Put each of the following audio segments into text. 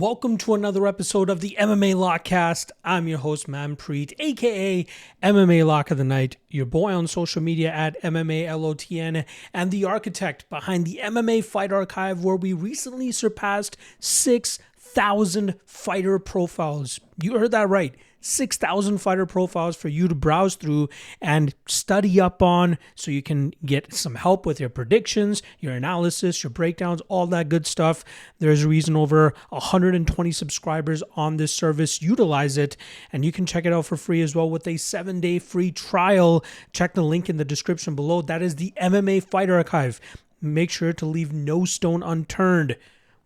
Welcome to another episode of the MMA Lockcast. I'm your host, Prates, aka MMA Lock of the Night, your boy on social media at MMALOTN, and the architect behind the MMA Fight Archive, where we recently surpassed 6,000 fighter profiles. You heard that right. 6,000 fighter profiles for you to browse through and study up on so you can get some help with your predictions, your analysis, your breakdowns, all that good stuff. There's a reason over 120 subscribers on this service utilize it, and you can check it out for free as well with a 7-day free trial. Check the link in the description below. That is the MMA Fight Archive. Make sure to leave no stone unturned.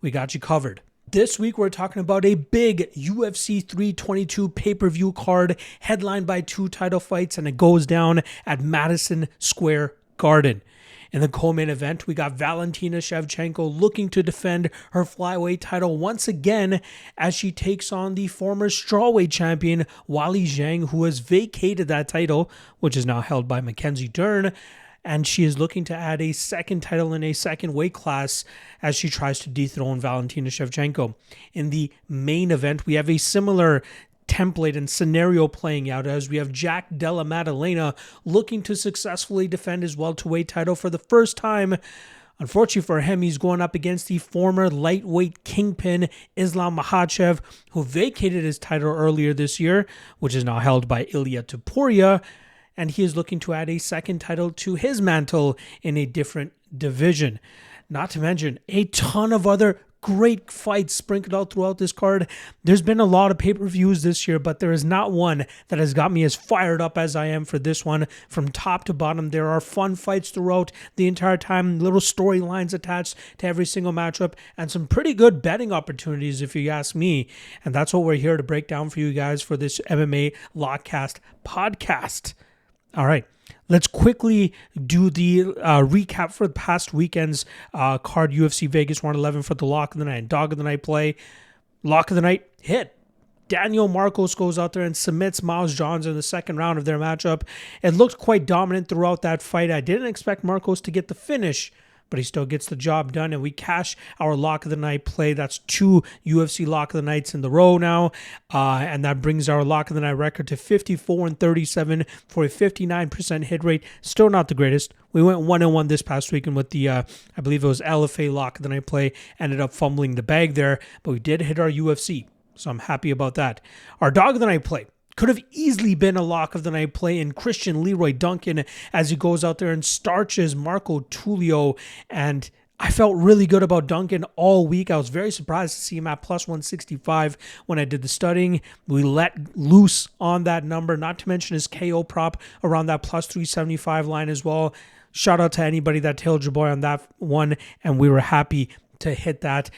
We got you covered. This week, we're talking about a big UFC 322 pay-per-view card headlined by 2 title fights, and it goes down at Madison Square Garden. In the co-main event, we got Valentina Shevchenko looking to defend her flyweight title once again as she takes on the former strawweight champion Weili Zhang, who has vacated that title, which is now held by Mackenzie Dern. And she is looking to add a second title in a second weight class as she tries to dethrone Valentina Shevchenko. In the main event, we have a similar template and scenario playing out as we have Jack Della Maddalena looking to successfully defend his welterweight title for the first time. Unfortunately for him, he's going up against the former lightweight kingpin Islam Makhachev, who vacated his title earlier this year, which is now held by Ilia Topuria. And he is looking to add a second title to his mantle in a different division. Not to mention a ton of other great fights sprinkled out throughout this card. There's been a lot of pay-per-views this year, but there is not one that has got me as fired up as I am for this one. From top to bottom, there are fun fights throughout the entire time, little storylines attached to every single matchup, and some pretty good betting opportunities if you ask me. And that's what we're here to break down for you guys for this MMA Lockcast podcast. All right, let's quickly do the recap for the past weekend's card. UFC Vegas 111 for the lock of the night. Dog of the night play. Lock of the night hit. Daniel Marcos goes out there and submits Miles Johns in the second round of their matchup. It looked quite dominant throughout that fight. I didn't expect Marcos to get the finish, but he still gets the job done, and we cash our Lock of the Night play. That's 2 UFC Lock of the Nights in the row now, and that brings our Lock of the Night record to 54-37 for a 59% hit rate. Still not the greatest. We went 1-1 this past weekend with the, I believe it was LFA Lock of the Night play. Ended up fumbling the bag there, but we did hit our UFC, so I'm happy about that. Our Dog of the Night play could have easily been a Lock of the Night play in Christian Leroy Duncan as he goes out there and starches Marco Tulio. And I felt really good about Duncan all week. I was very surprised to see him at plus 165 when I did the studying. We let loose on that number, not to mention his KO prop around that plus 375 line as well. Shout out to anybody that tailed your boy on that one, and we were happy to hit that.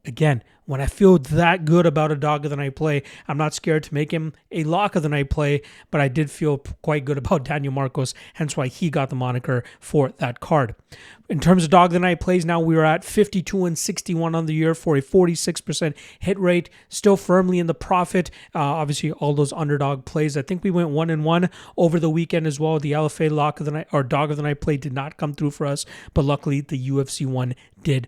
Again, when I feel that good about a Dog of the Night play, I'm not scared to make him a Lock of the Night play, but I did feel quite good about Daniel Marcos, hence why he got the moniker for that card. In terms of Dog of the Night plays, now we are at 52-61 on the year for a 46% hit rate, still firmly in the profit. Obviously, all those underdog plays. I think we went 1-1 over the weekend as well. The LFA Lock of the Night or Dog of the Night play did not come through for us, but luckily the UFC one did.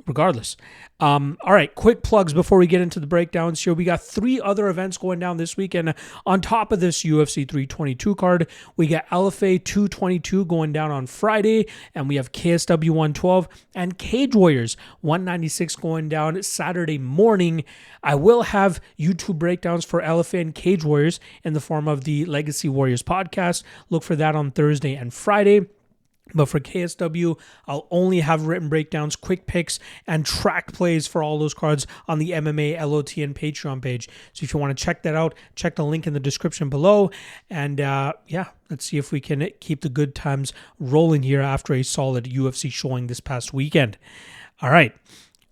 Regardless. All right, quick plugs before we get into the breakdowns here. We got 3 other events going down this weekend on top of this UFC 322 card. We got LFA 222 going down on Friday, and we have KSW 112 and Cage Warriors 196 going down Saturday morning. I will have YouTube breakdowns for LFA and Cage Warriors in the form of the Legacy Warriors podcast. Look for that on Thursday and Friday. But for KSW, I'll only have written breakdowns, quick picks, and track plays for all those cards on the MMALOTN Patreon page. So if you want to check that out, check the link in the description below. And let's see if we can keep the good times rolling here after a solid UFC showing this past weekend. All right.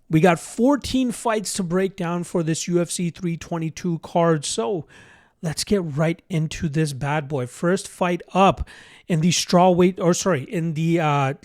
We got 14 fights to break down for this UFC 322 card. So let's get right into this bad boy. First fight up in the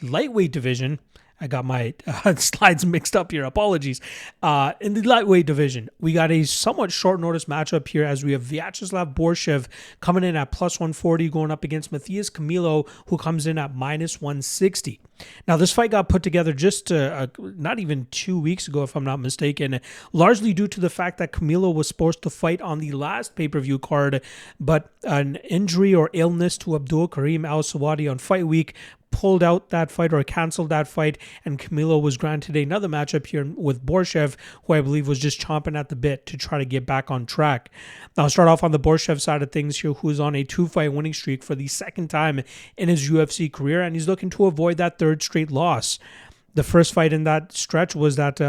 lightweight division. I got my slides mixed up here. Apologies. In the lightweight division, we got a somewhat short notice matchup here as we have Vyacheslav Borshchev coming in at plus 140 going up against Matthias Camilo, who comes in at minus 160. Now, this fight got put together just not even 2 weeks ago, if I'm not mistaken, largely due to the fact that Camilo was supposed to fight on the last pay-per-view card, but an injury or illness to Abdul Karim Al-Sawadi on fight week pulled out that fight or canceled that fight, and Camilo was granted another matchup here with Borshchev, who I believe was just chomping at the bit to try to get back on track. Now, I'll start off on the Borshchev side of things here, who is on a 2-fight winning streak for the second time in his UFC career, and he's looking to avoid that third straight loss. The first fight in that stretch was that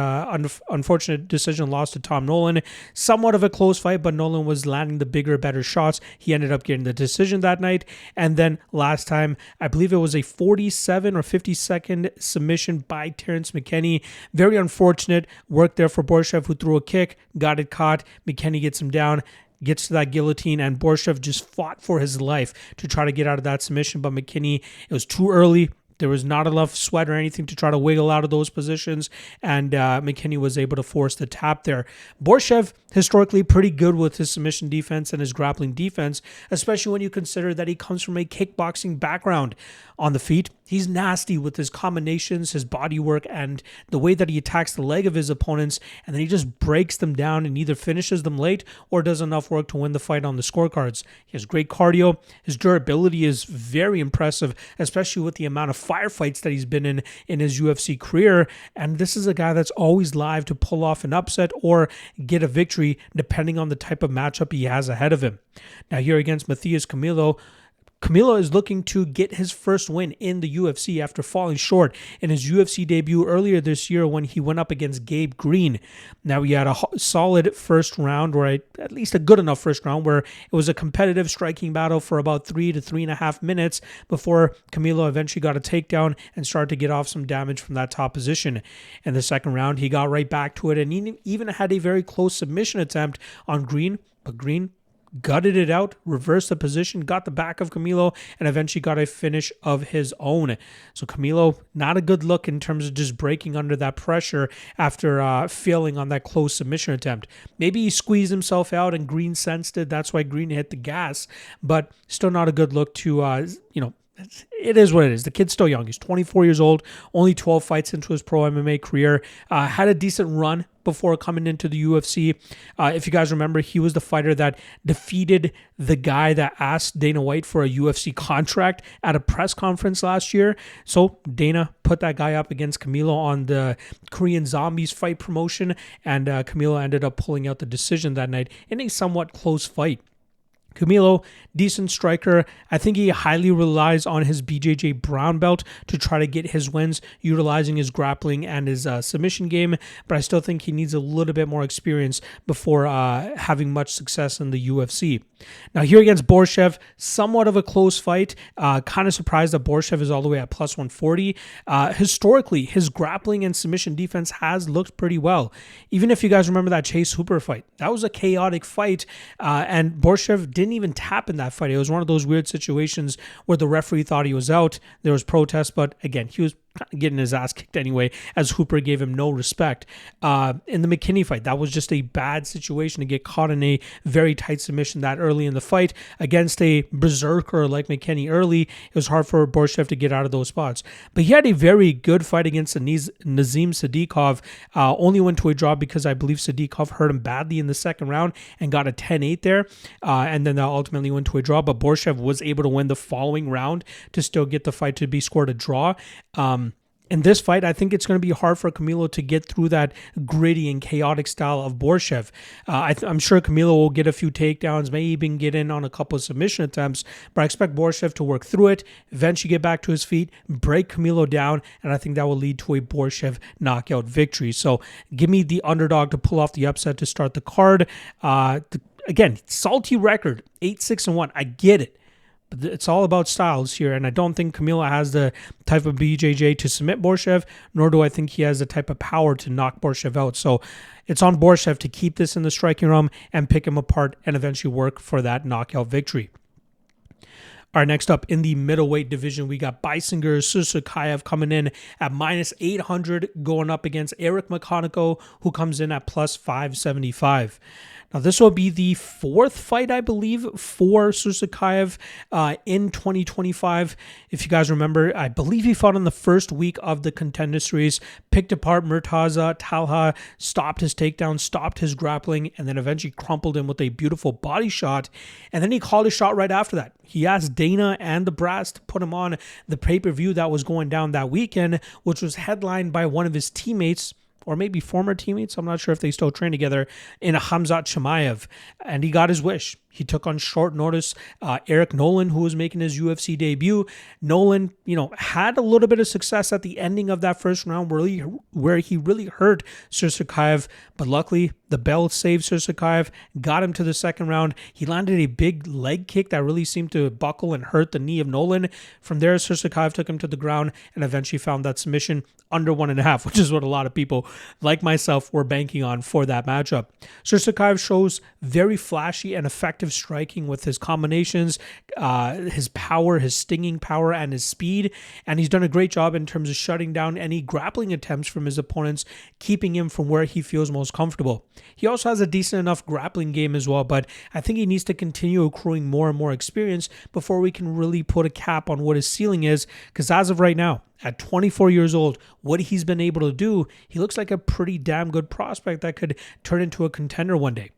unfortunate decision loss to Tom Nolan. Somewhat of a close fight, but Nolan was landing the bigger, better shots. He ended up getting the decision that night. And then last time, I believe it was a 47 or 50-second submission by Terrence McKinney. Very unfortunate work there for Borshchev, who threw a kick, got it caught. McKinney gets him down, gets to that guillotine, and Borshchev just fought for his life to try to get out of that submission. But McKinney, it was too early. There was not enough sweat or anything to try to wiggle out of those positions, and McKinney was able to force the tap there. Borshchev, historically pretty good with his submission defense and his grappling defense, especially when you consider that he comes from a kickboxing background. On the feet, he's nasty with his combinations, his body work, and the way that he attacks the leg of his opponents, and then he just breaks them down and either finishes them late or does enough work to win the fight on the scorecards. He has great cardio. His durability is very impressive, especially with the amount of firefights that he's been in his UFC career, and this is a guy that's always live to pull off an upset or get a victory depending on the type of matchup he has ahead of him. Now, here against Matthias Camilo, Camilo is looking to get his first win in the UFC after falling short in his UFC debut earlier this year when he went up against Gabe Green. Now, he had a solid first round, or at least a good enough first round, where it was a competitive striking battle for about 3 to 3.5 minutes before Camilo eventually got a takedown and started to get off some damage from that top position. In the second round, he got right back to it and he even had a very close submission attempt on Green, but Green gutted it out, reversed the position, got the back of Camilo, and eventually got a finish of his own. So Camilo, not a good look in terms of just breaking under that pressure after failing on that close submission attempt. Maybe he squeezed himself out and Green sensed it. That's why Green hit the gas, but still not a good look to, it is what it is. The kid's still young. He's 24 years old, only 12 fights into his pro MMA career. Had a decent run before coming into the UFC. If you guys remember, he was the fighter that defeated the guy that asked Dana White for a UFC contract at a press conference last year. So Dana put that guy up against Camilo on the Korean Zombies fight promotion, and Camilo ended up pulling out the decision that night in a somewhat close fight. Camilo, decent striker. I think he highly relies on his BJJ brown belt to try to get his wins, utilizing his grappling and his submission game, but I still think he needs a little bit more experience before having much success in the UFC. Now, here against Borshchev, somewhat of a close fight. Kind of surprised that Borshchev is all the way at plus 140. Historically, his grappling and submission defense has looked pretty well. Even if you guys remember that Chase Hooper fight, that was a chaotic fight, and Borshchev didn't even tap in that fight. It was one of those weird situations where the referee thought he was out. There was protests, but again, he was getting his ass kicked anyway, as Hooper gave him no respect. In the McKinney fight, that was just a bad situation to get caught in a very tight submission that early in the fight against a berserker like McKinney early. It was hard for Borshchev to get out of those spots. But he had a very good fight against Nazim Sadikov. Only went to a draw because I believe Sadikov hurt him badly in the second round and got a 10-8 there. And then that ultimately went to a draw. But Borshchev was able to win the following round to still get the fight to be scored a draw. In this fight, I think it's going to be hard for Camilo to get through that gritty and chaotic style of Borshchev. I'm sure Camilo will get a few takedowns, may even get in on a couple of submission attempts, but I expect Borshchev to work through it, eventually get back to his feet, break Camilo down, and I think that will lead to a Borshchev knockout victory. So give me the underdog to pull off the upset to start the card. Again, salty record, 8-6-1. I get it. But it's all about styles here, and I don't think Camilo has the type of BJJ to submit Borshchev, nor do I think he has the type of power to knock Borshchev out. So it's on Borshchev to keep this in the striking realm and pick him apart and eventually work for that knockout victory. All right, next up in the middleweight division, we got Beisinger Susurkaev coming in at minus 800, going up against Eric McConico, who comes in at plus 575. Now, this will be the fourth fight, I believe, for Susurkaev in 2025. If you guys remember, I believe he fought in the first week of the Contender Series, picked apart Murtaza Talha, stopped his takedown, stopped his grappling, and then eventually crumpled him with a beautiful body shot. And then he called a shot right after that. He asked Dana and the Brass to put him on the pay-per-view that was going down that weekend, which was headlined by one of his teammates, or maybe former teammates, I'm not sure if they still train together, in Khamzat Chimaev. And he got his wish. He took on short notice Eric Nolan, who was making his UFC debut. Nolan, had a little bit of success at the ending of that first round where he really hurt Susurkaev. But luckily, the bell saved Susurkaev, got him to the second round. He landed a big leg kick that really seemed to buckle and hurt the knee of Nolan. From there, Susurkaev took him to the ground and eventually found that submission under 1.5, which is what a lot of people like myself were banking on for that matchup. Susurkaev shows very flashy and effective striking with his combinations, his power, his stinging power, and his speed. And he's done a great job in terms of shutting down any grappling attempts from his opponents, keeping him from where he feels most comfortable. He also has a decent enough grappling game as well, but I think he needs to continue accruing more and more experience before we can really put a cap on what his ceiling is, because as of right now, at 24 years old, what he's been able to do, he looks like a pretty damn good prospect that could turn into a contender one day.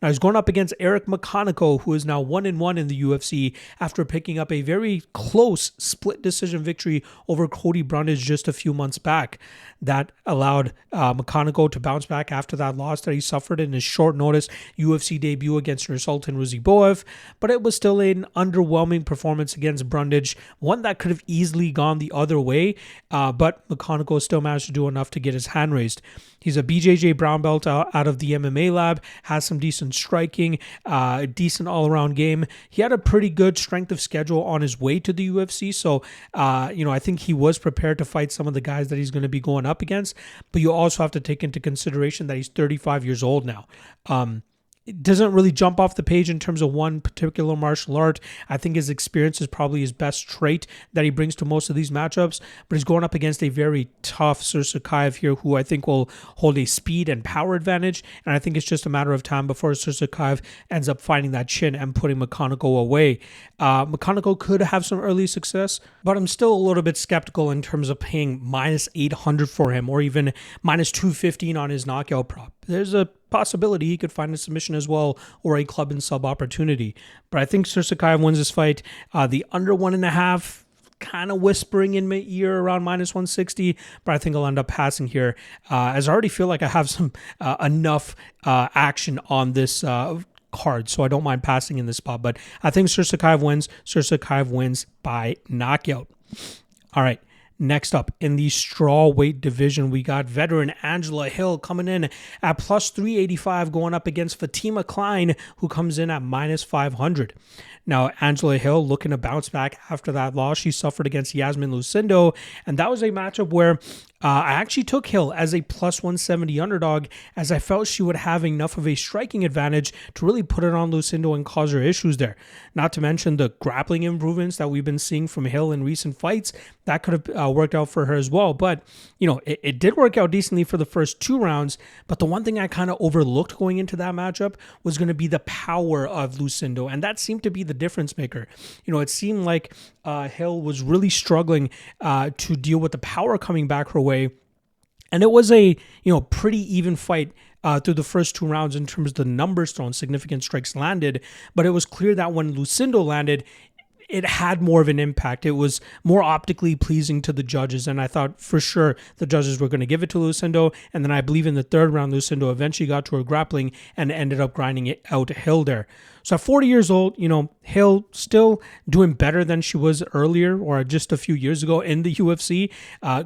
Now, he's going up against Eric McConico, who is now 1-1 in the UFC after picking up a very close split decision victory over Cody Brundage just a few months back. That allowed McConico to bounce back after that loss that he suffered in his short notice UFC debut against Nursultan Ruziboev, but it was still an underwhelming performance against Brundage, one that could have easily gone the other way, but McConico still managed to do enough to get his hand raised. He's a BJJ brown belt out of the MMA lab, has some decent striking, decent all-around game. He had a pretty good strength of schedule on his way to the UFC, so I think he was prepared to fight some of the guys that he's going to be going up against, but you also have to take into consideration that he's 35 years old now. It doesn't really jump off the page in terms of one particular martial art. I think his experience is probably his best trait that he brings to most of these matchups, but he's going up against a very tough Susurkaev here, who I think will hold a speed and power advantage, and I think it's just a matter of time before Susurkaev ends up finding that chin and putting McConico away. McConico could have some early success, but I'm still a little bit skeptical in terms of paying minus 800 for him, or even minus 215 on his knockout prop. There's a possibility he could find a submission as well, or a club and sub opportunity. But I think Susurkaev wins this fight. The under 1.5, kind of whispering in my ear around minus 160, but I think I'll end up passing here, as I already feel like I have some enough action on this card, so I don't mind passing in this spot. But I think Susurkaev wins. Susurkaev wins by knockout. All right. Next up, in the strawweight division, we got veteran Angela Hill coming in at plus 385, going up against Fatima Kline, who comes in at minus 500. Now, Angela Hill looking to bounce back after that loss she suffered against Yasmin Lucindo, and that was a matchup where I actually took Hill as a plus 170 underdog, as I felt she would have enough of a striking advantage to really put it on Lucindo and cause her issues there. Not to mention the grappling improvements that we've been seeing from Hill in recent fights. That could have worked out for her as well. But, it did work out decently for the first 2 rounds. But the one thing I kind of overlooked going into that matchup was going to be the power of Lucindo. And that seemed to be the difference maker. It seemed like Hill was really struggling to deal with the power coming back her way. And it was a pretty even fight through the first 2 rounds in terms of the numbers thrown, significant strikes landed. But it was clear that when Lucindo landed, it had more of an impact. It was more optically pleasing to the judges, and I thought for sure the judges were going to give it to Lucindo. And then I believe in the 3rd round, Lucindo eventually got to her grappling and ended up grinding it out to Hill there. So at 40 years old, Hill still doing better than she was earlier or just a few years ago in the UFC,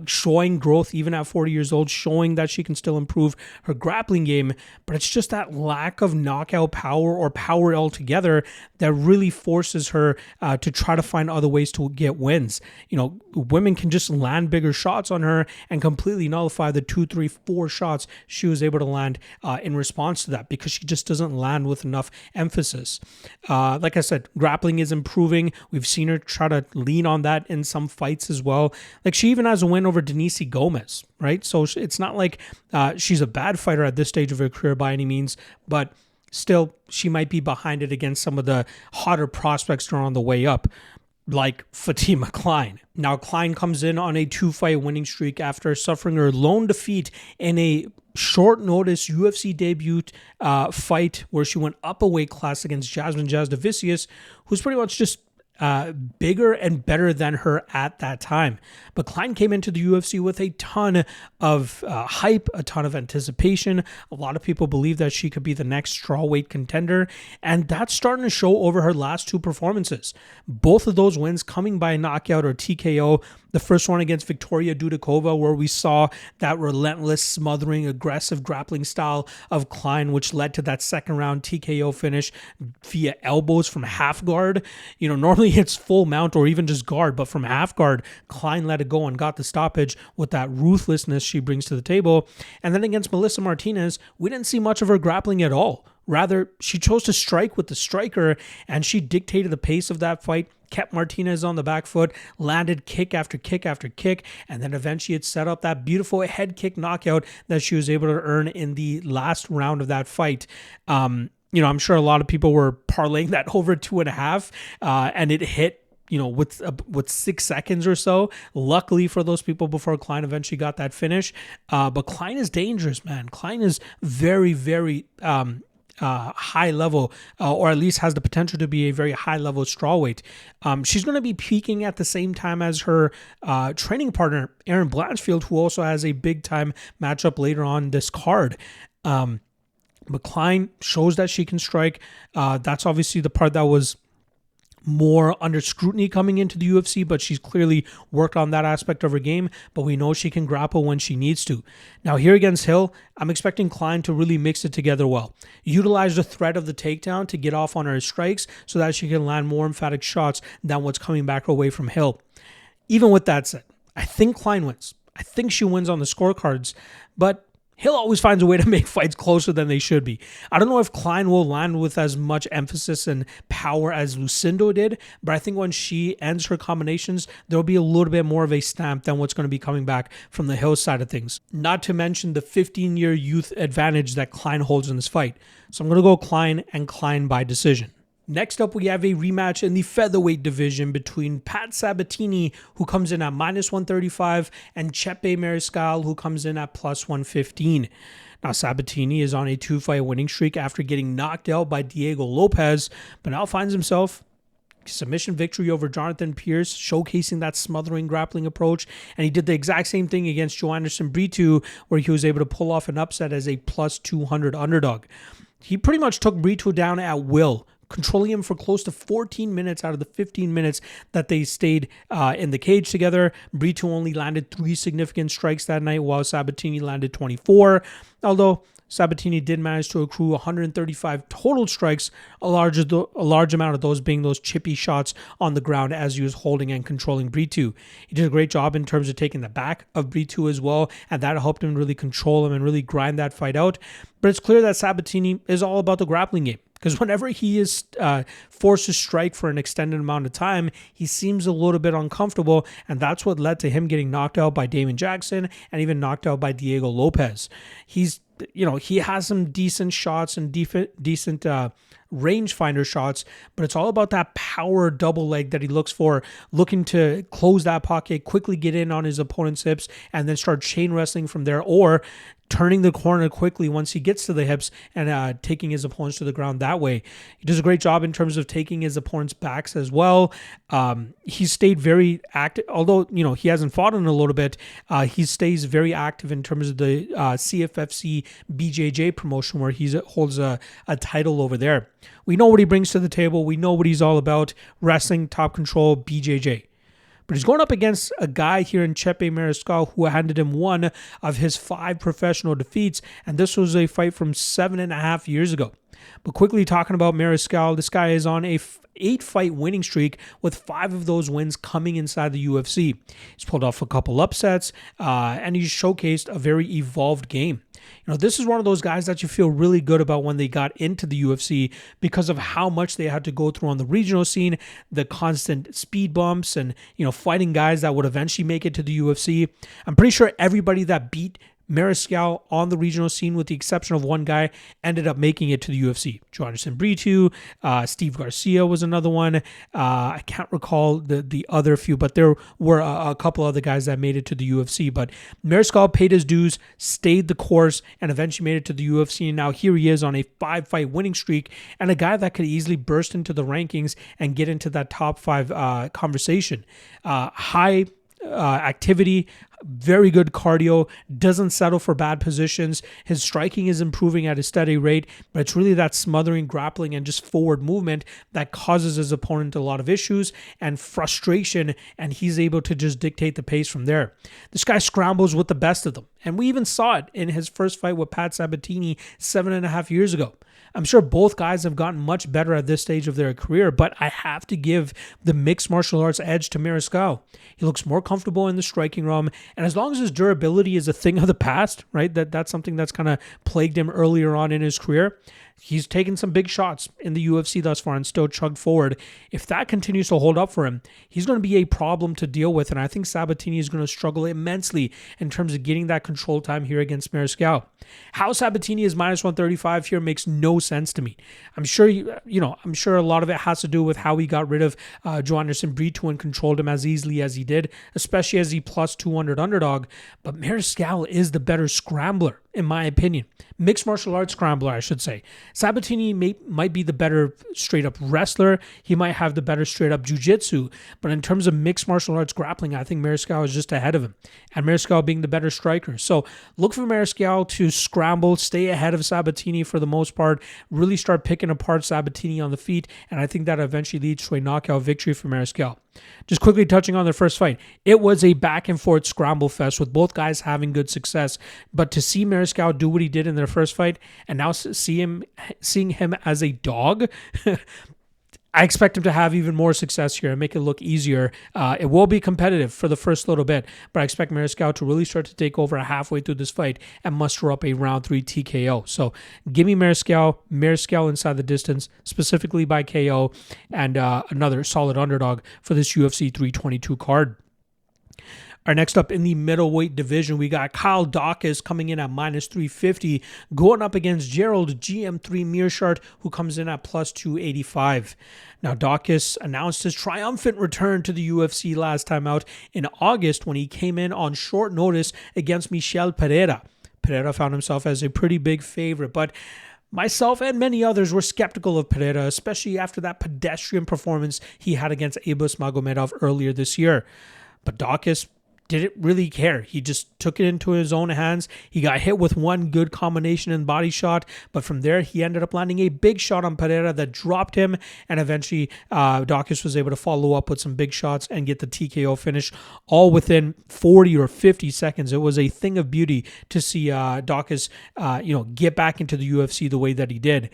showing growth even at 40 years old, showing that she can still improve her grappling game. But it's just that lack of knockout power or power altogether that really forces her to try to find other ways to get wins. Women can just land bigger shots on her and completely nullify the 2, 3, 4 shots she was able to land in response to that, because she just doesn't land with enough emphasis. Like I said, grappling is improving. We've seen her try to lean on that in some fights as well. Like, she even has a win over Denis Gomez, right? So it's not like she's a bad fighter at this stage of her career by any means, but still, she might be behind it against some of the hotter prospects that are on the way up, like Fatima Kline. Now, Kline comes in on a 2-fight winning streak after suffering her lone defeat in a short notice UFC debut fight where she went up a weight class against Jasmine Jasudavicius, who's pretty much just bigger and better than her at that time. But Kline came into the UFC with a ton of hype, a ton of anticipation. A lot of people believe that she could be the next strawweight contender, and that's starting to show over her last 2 performances. Both of those wins coming by knockout or TKO. The first one against Victoria Dudikova, where we saw that relentless, smothering, aggressive grappling style of Kline, which led to that second round TKO finish via elbows from half guard. Normally it's full mount or even just guard, but from half guard, Kline let it go and got the stoppage with that ruthlessness she brings to the table. And then against Melissa Martinez, we didn't see much of her grappling at all. Rather, she chose to strike with the striker, and she dictated the pace of that fight, kept Martinez on the back foot, landed kick after kick after kick, and then eventually it set up that beautiful head kick knockout that she was able to earn in the last round of that fight. I'm sure a lot of people were parlaying that over 2.5, and it hit with 6 seconds or so. Luckily for those people before Kline eventually got that finish. But Kline is dangerous, man. Kline is very, very high level, or at least has the potential to be a very high level strawweight. She's going to be peaking at the same time as her training partner, Erin Blanchfield, who also has a big time matchup later on this card. But Kline shows that she can strike. That's obviously the part that was more under scrutiny coming into the UFC, but she's clearly worked on that aspect of her game, but we know she can grapple when she needs to. Now, here against Hill, I'm expecting Kline to really mix it together well. Utilize the threat of the takedown to get off on her strikes so that she can land more emphatic shots than what's coming back her way from Hill. Even with that said, I think Kline wins. I think she wins on the scorecards, but Hill always finds a way to make fights closer than they should be. I don't know if Kline will land with as much emphasis and power as Lucindo did, but I think when she ends her combinations, there'll be a little bit more of a stamp than what's going to be coming back from the Hill side of things. Not to mention the 15-year youth advantage that Kline holds in this fight. So I'm going to go Kline and Kline by decision. Next up, we have a rematch in the featherweight division between Pat Sabatini, who comes in at -135, and Chepe Mariscal, who comes in at +115. Now, Sabatini is on a 2-fight winning streak after getting knocked out by Diego Lopez, but now finds himself submission victory over Jonathan Pierce, showcasing that smothering grappling approach. And he did the exact same thing against Joanderson Brito, where he was able to pull off an upset as a +200 underdog. He pretty much took Brito down at will, controlling him for close to 14 minutes out of the 15 minutes that they stayed in the cage together. Brito only landed 3 significant strikes that night, while Sabatini landed 24. Although Sabatini did manage to accrue 135 total strikes, a large amount of those being those chippy shots on the ground as he was holding and controlling Brito. He did a great job in terms of taking the back of Brito as well, and that helped him really control him and really grind that fight out. But it's clear that Sabatini is all about the grappling game, because whenever he is forced to strike for an extended amount of time, he seems a little bit uncomfortable, and that's what led to him getting knocked out by Damon Jackson and even knocked out by Diego Lopez. He has some decent shots and decent rangefinder shots, but it's all about that power double leg that he looks for, looking to close that pocket, quickly get in on his opponent's hips, and then start chain wrestling from there, or turning the corner quickly once he gets to the hips and taking his opponents to the ground that way. He does a great job in terms of taking his opponent's backs as well. He stayed very active, although he hasn't fought in a little bit. He stays very active in terms of the CFFC BJJ promotion, where he holds a title over there. We know what he brings to the table. We know what he's all about: wrestling, top control, BJJ. But he's going up against a guy here in Chepe Mariscal who handed him one of his 5 professional defeats, and this was a fight from 7.5 years ago. But quickly talking about Mariscal, this guy is on a 8-fight winning streak with 5 of those wins coming inside the UFC. He's pulled off a couple upsets, and he's showcased a very evolved game. This is one of those guys that you feel really good about when they got into the UFC because of how much they had to go through on the regional scene, the constant speed bumps, and, fighting guys that would eventually make it to the UFC. I'm pretty sure everybody that beat Mariscal on the regional scene, with the exception of one guy, ended up making it to the UFC. Jonathan Brito, Steve Garcia was another one. I can't recall the other few, but there were a couple other guys that made it to the UFC. But Mariscal paid his dues, stayed the course, and eventually made it to the UFC. And now here he is on a 5-fight winning streak, and a guy that could easily burst into the rankings and get into that top 5 conversation. High activity, very good cardio, doesn't settle for bad positions. His striking is improving at a steady rate, but it's really that smothering, grappling, and just forward movement that causes his opponent a lot of issues and frustration, and he's able to just dictate the pace from there. This guy scrambles with the best of them, and we even saw it in his first fight with Pat Sabatini 7.5 years ago. I'm sure both guys have gotten much better at this stage of their career, but I have to give the mixed martial arts edge to Mariscal. He looks more comfortable in the striking realm, and as long as his durability is a thing of the past, right, that's something that's kind of plagued him earlier on in his career. He's taken some big shots in the UFC thus far and still chugged forward. If that continues to hold up for him, he's going to be a problem to deal with, and I think Sabatini is going to struggle immensely in terms of getting that control time here against Mariscal. How Sabatini is minus 135 here makes no sense to me. I'm sure I'm sure a lot of it has to do with how he got rid of Joe Anderson Brito and controlled him as easily as he did, especially as he plus 200 underdog. But Mariscal is the better scrambler, in my opinion. Mixed martial arts scrambler, I should say. Sabatini might be the better straight-up wrestler. He might have the better straight-up jiu-jitsu. But in terms of mixed martial arts grappling, I think Mariscal is just ahead of him. And Mariscal being the better striker. So look for Mariscal to scramble, stay ahead of Sabatini for the most part, really start picking apart Sabatini on the feet, and I think that eventually leads to a knockout victory for Mariscal. Just quickly touching on their first fight, it was a back and forth scramble fest with both guys having good success, but to see Mariscal do what he did in their first fight and now seeing him as a dog, I expect him to have even more success here and make it look easier. It will be competitive for the first little bit, but I expect Mariscal to really start to take over halfway through this fight and muster up a round 3 TKO. So give me Mariscal inside the distance, specifically by KO, and another solid underdog for this UFC 322 card. Our next up in the middleweight division, we got Kyle Daukaus coming in at minus 350, going up against Gerald GM3 Meerschaert, who comes in at plus 285. Now, Daukaus announced his triumphant return to the UFC last time out in August when he came in on short notice against Michel Pereira. Pereira found himself as a pretty big favorite, but myself and many others were skeptical of Pereira, especially after that pedestrian performance he had against Abus Magomedov earlier this year. But Daukaus didn't really care. He just took it into his own hands. He got hit with one good combination and body shot, but from there he ended up landing a big shot on Pereira that dropped him, and eventually Daukaus was able to follow up with some big shots and get the TKO finish all within 40 or 50 seconds. It was a thing of beauty to see Daukaus get back into the UFC the way that he did.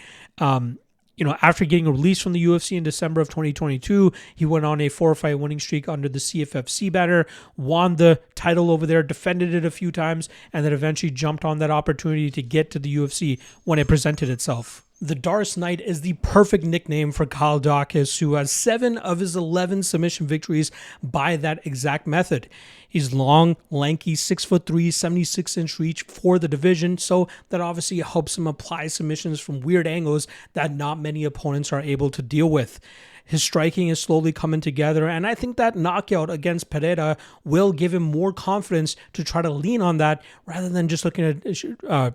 After getting released from the UFC in December of 2022, he went on a 4-fight winning streak under the CFFC banner, won the title over there, defended it a few times, and then eventually jumped on that opportunity to get to the UFC when it presented itself. The Darce Knight is the perfect nickname for Kyle Daukaus, who has 7 of his 11 submission victories by that exact method. He's long, lanky, 6'3", 76-inch reach for the division, so that obviously helps him apply submissions from weird angles that not many opponents are able to deal with. His striking is slowly coming together, and I think that knockout against Pereira will give him more confidence to try to lean on that rather than just looking at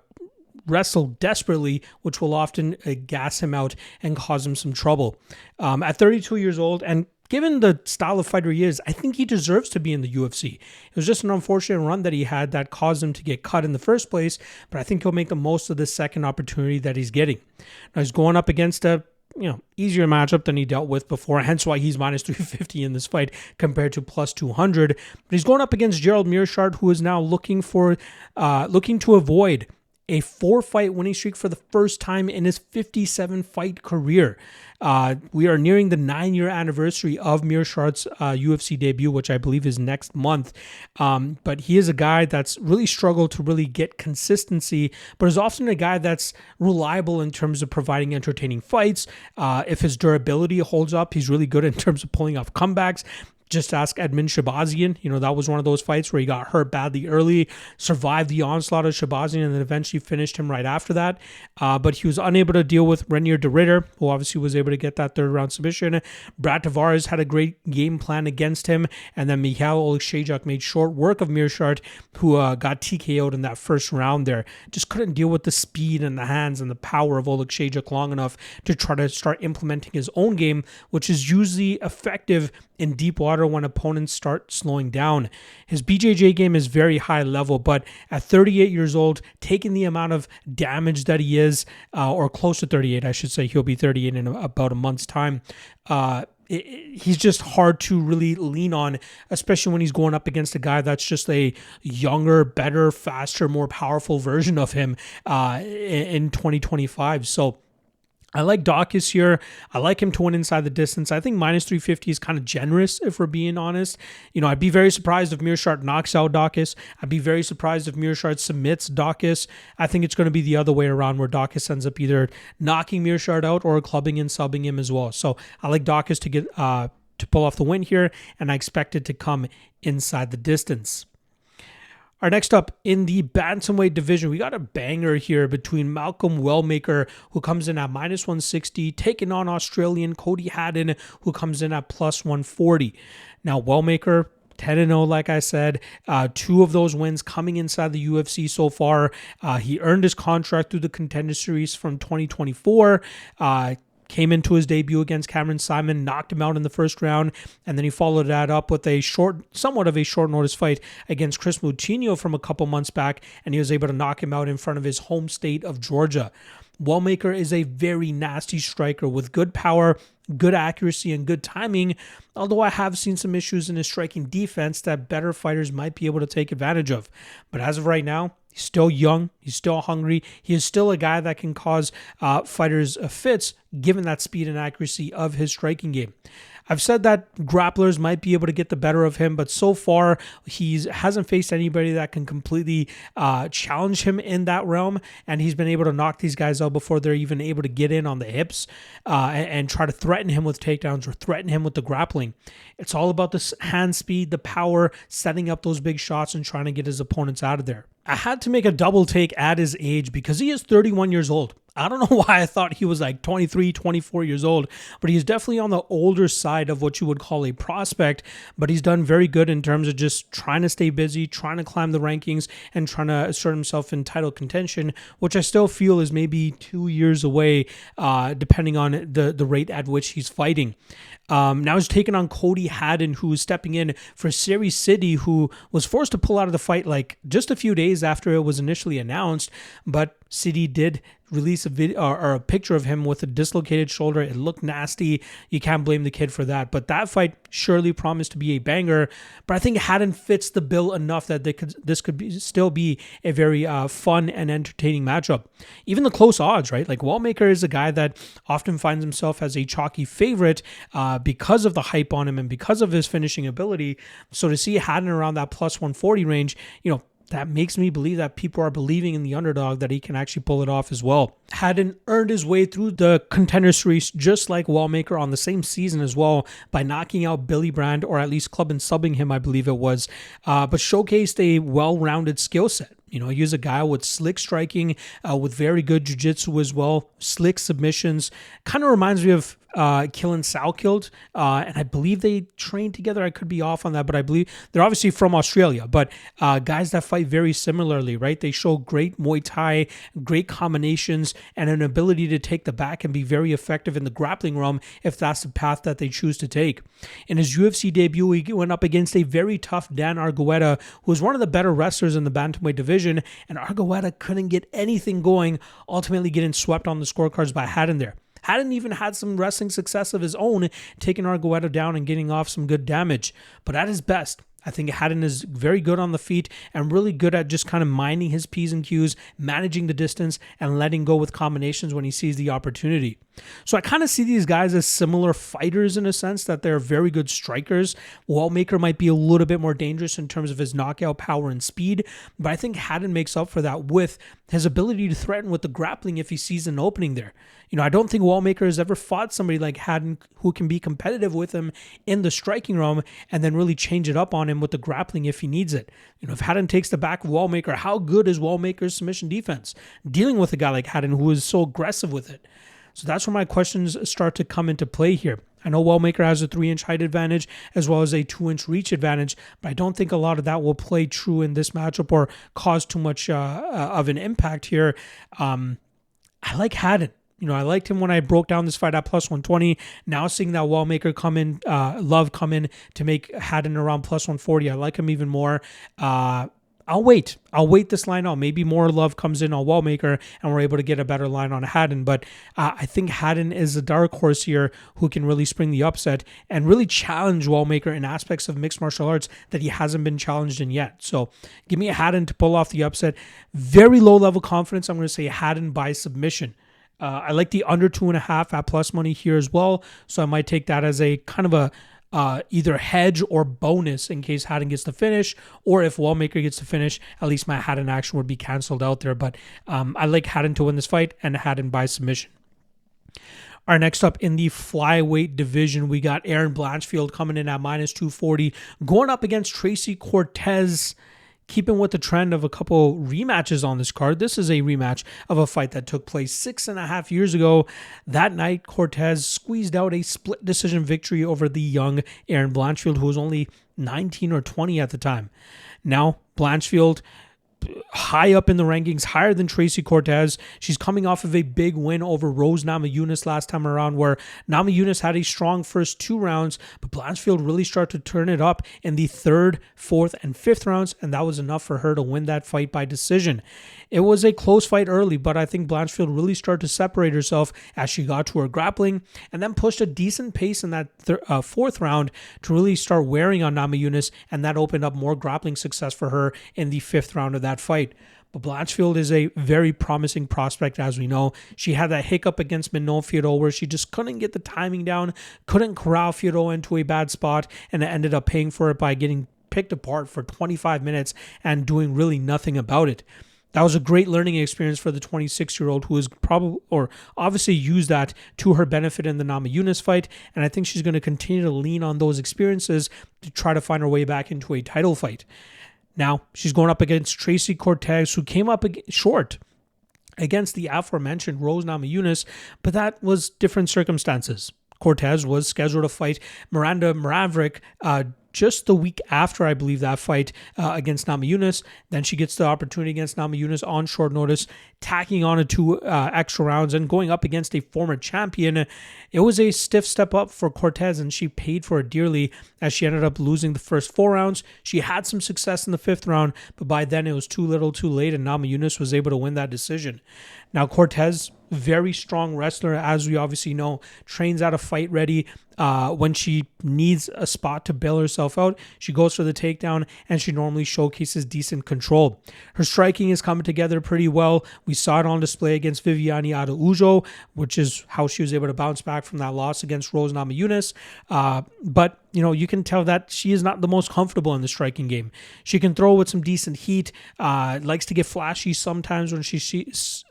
wrestle desperately, which will often gas him out and cause him some trouble. At 32 years old, and given the style of fighter he is, I think he deserves to be in the UFC. It was just an unfortunate run that he had that caused him to get cut in the first place, but I think he'll make the most of the second opportunity that he's getting. Now, he's going up against a easier matchup than he dealt with before, hence why he's minus 350 in this fight compared to plus 200. But he's going up against Gerald Meerschaert, who is now looking to avoid a 4-fight winning streak for the first time in his 57-fight career. We are nearing the 9-year anniversary of Meerschaert's UFC debut, which I believe is next month. But he is a guy that's really struggled to really get consistency, but is often a guy that's reliable in terms of providing entertaining fights. If his durability holds up, he's really good in terms of pulling off comebacks. Just ask Edmund Shabazian. That was one of those fights where he got hurt badly early, survived the onslaught of Shabazian, and then eventually finished him right after that. But he was unable to deal with Reinier de Ridder, who obviously was able to get that third-round submission. Brad Tavares had a great game plan against him, and then Mikhail Oleksiejczuk made short work of Meerschaert, who got TKO'd in that first round there. Just couldn't deal with the speed and the hands and the power of Oleksiejczuk long enough to try to start implementing his own game, which is usually effective in deep water when opponents start slowing down. His BJJ game is very high level, but at 38 years old, taking the amount of damage that he is, or close to 38, I should say, he'll be 38 in about a month's time, he's just hard to really lean on, especially when he's going up against a guy that's just a younger, better, faster, more powerful version of him in 2025. So I like Daukaus here. I like him to win inside the distance. I think minus 350 is kind of generous, if we're being honest. I'd be very surprised if Meerschaert knocks out Daukaus. I'd be very surprised if Meerschaert submits Daukaus. I think it's going to be the other way around, where Daukaus ends up either knocking Meerschaert out or clubbing and subbing him as well. So I like Daukaus to get to pull off the win here, and I expect it to come inside the distance. Our next up in the bantamweight division, we got a banger here between Malcolm Wellmaker, who comes in at minus 160, taking on Australian Cody Haddon, who comes in at plus 140. Now, Wellmaker, 10-0, like I said, 2 of those wins coming inside the UFC so far. He earned his contract through the Contender Series from 2024. Came into his debut against Cameron Simon, knocked him out in the first round, and then he followed that up with somewhat of a short notice fight against Chris Moutinho from a couple months back, and he was able to knock him out in front of his home state of Georgia. Wellmaker is a very nasty striker with good power, good accuracy, and good timing, although I have seen some issues in his striking defense that better fighters might be able to take advantage of. But as of right now, he's still young. He's still hungry. He is still a guy that can cause fighters fits, given that speed and accuracy of his striking game. I've said that grapplers might be able to get the better of him, but so far he hasn't faced anybody that can completely challenge him in that realm, and he's been able to knock these guys out before they're even able to get in on the hips and try to threaten him with takedowns or threaten him with the grappling. It's all about the hand speed, the power, setting up those big shots and trying to get his opponents out of there. I had to make a double take at his age because he is 31 years old. I don't know why I thought he was like 23, 24 years old, but he's definitely on the older side of what you would call a prospect, but he's done very good in terms of just trying to stay busy, trying to climb the rankings, and trying to assert himself in title contention, which I still feel is maybe 2 years away, depending on the rate at which he's fighting. Now he's taking on Cody Haddon, who is stepping in for Seri City, who was forced to pull out of the fight like just a few days after it was initially announced, but City did release a video or a picture of him with a dislocated shoulder. It looked nasty. You can't blame the kid for that. But that fight surely promised to be a banger. But I think Haddon fits the bill enough that this could still be a very fun and entertaining matchup. Even the close odds, right? Like Wellmaker is a guy that often finds himself as a chalky favorite because of the hype on him and because of his finishing ability. So to see Haddon around that plus 140 range, that makes me believe that people are believing in the underdog, that he can actually pull it off as well. Haddon earned his way through the Contender Series just like Wellmaker on the same season as well by knocking out Billy Brand, or at least club and subbing him, I believe it was, but showcased a well-rounded skill set. He's a guy with slick striking, with very good jiu-jitsu as well, slick submissions. Kind of reminds me of Killen Salkild, and I believe they train together. I could be off on that, but I believe they're obviously from Australia, but guys that fight very similarly, right? They show great Muay Thai, great combinations, and an ability to take the back and be very effective in the grappling realm if that's the path that they choose to take. In his UFC debut, he went up against a very tough Dan Argueta, who was one of the better wrestlers in the bantamweight division, and Argueta couldn't get anything going, ultimately getting swept on the scorecards by Haddon there. Haddon even had some wrestling success of his own, taking Argueta down and getting off some good damage. But at his best, I think Haddon is very good on the feet and really good at just kind of minding his P's and Q's, managing the distance, and letting go with combinations when he sees the opportunity. So I kind of see these guys as similar fighters in a sense that they're very good strikers. Wellmaker might be a little bit more dangerous in terms of his knockout power and speed, but I think Haddon makes up for that with his ability to threaten with the grappling if he sees an opening there. I don't think Wellmaker has ever fought somebody like Haddon who can be competitive with him in the striking realm and then really change it up on him with the grappling if he needs it. If Haddon takes the back of Wellmaker, how good is Wellmaker's submission defense dealing with a guy like Haddon who is so aggressive with it? So that's where my questions start to come into play here. I know Wellmaker has a 3-inch height advantage as well as a 2-inch reach advantage, but I don't think a lot of that will play true in this matchup or cause too much of an impact here. I like Haddon. I liked him when I broke down this fight at plus 120. Now seeing that Wellmaker come in, Love come in to make Haddon around plus 140, I like him even more. I'll wait this line out. Maybe more love comes in on Wellmaker and we're able to get a better line on Haddon. But I think Haddon is a dark horse here who can really spring the upset and really challenge Wellmaker in aspects of mixed martial arts that he hasn't been challenged in yet. So give me a Haddon to pull off the upset. Very low level confidence. I'm going to say Haddon by submission. I like the under 2.5 at plus money here as well. So I might take that as a kind of a either hedge or bonus in case Haddon gets the finish, or if Wellmaker gets the finish, at least my Haddon action would be canceled out there. But I like Haddon to win this fight and Haddon by submission. All right, next up in the flyweight division, we got Aaron Blanchfield coming in at minus 240, going up against Tracy Cortez. Keeping with the trend of a couple rematches on this card, this is a rematch of a fight that took place 6.5 years ago. That night, Cortez squeezed out a split decision victory over the young Aaron Blanchfield, who was only 19 or 20 at the time. Now, Blanchfield, high up in the rankings, higher than Tracy Cortez. She's coming off of a big win over Rose Namajunas last time around, where Namajunas had a strong first 2 rounds, but Blanchfield really started to turn it up in the 3rd, 4th, and 5th rounds, and that was enough for her to win that fight by decision. It was a close fight early, but I think Blanchfield really started to separate herself as she got to her grappling, and then pushed a decent pace in that 4th round to really start wearing on Namajunas, and that opened up more grappling success for her in the 5th round of that fight. But Blanchfield is a very promising prospect, as we know. She had that hiccup against Manon Fiorot where she just couldn't get the timing down, couldn't corral Fiorot into a bad spot, and it ended up paying for it by getting picked apart for 25 minutes and doing really nothing about it. That was a great learning experience for the 26-year-old who is probably, or obviously used that to her benefit in the Namajunas fight, and I think she's going to continue to lean on those experiences to try to find her way back into a title fight. Now, she's going up against Tracy Cortez, who came up short against the aforementioned Rose Namajunas, but that was different circumstances. Cortez was scheduled to fight Miranda Mraverick just the week after, I believe, that fight against Namajunas. Then she gets the opportunity against Namajunas on short notice, tacking on a 2 extra rounds and going up against a former champion. It was a stiff step up for Cortez, and she paid for it dearly as she ended up losing the first 4 rounds. She had some success in the 5th round, but by then it was too little too late, and Namajunas was able to win that decision. Now, Cortez, very strong wrestler, as we obviously know, trains out of fight ready. When she needs a spot to bail herself out, she goes for the takedown, and she normally showcases decent control. Her striking is coming together pretty well. We saw it on display against Viviane Araújo, which is how she was able to bounce back from that loss against Rose Namajunas. But you can tell that she is not the most comfortable in the striking game. She can throw with some decent heat, likes to get flashy sometimes when she sees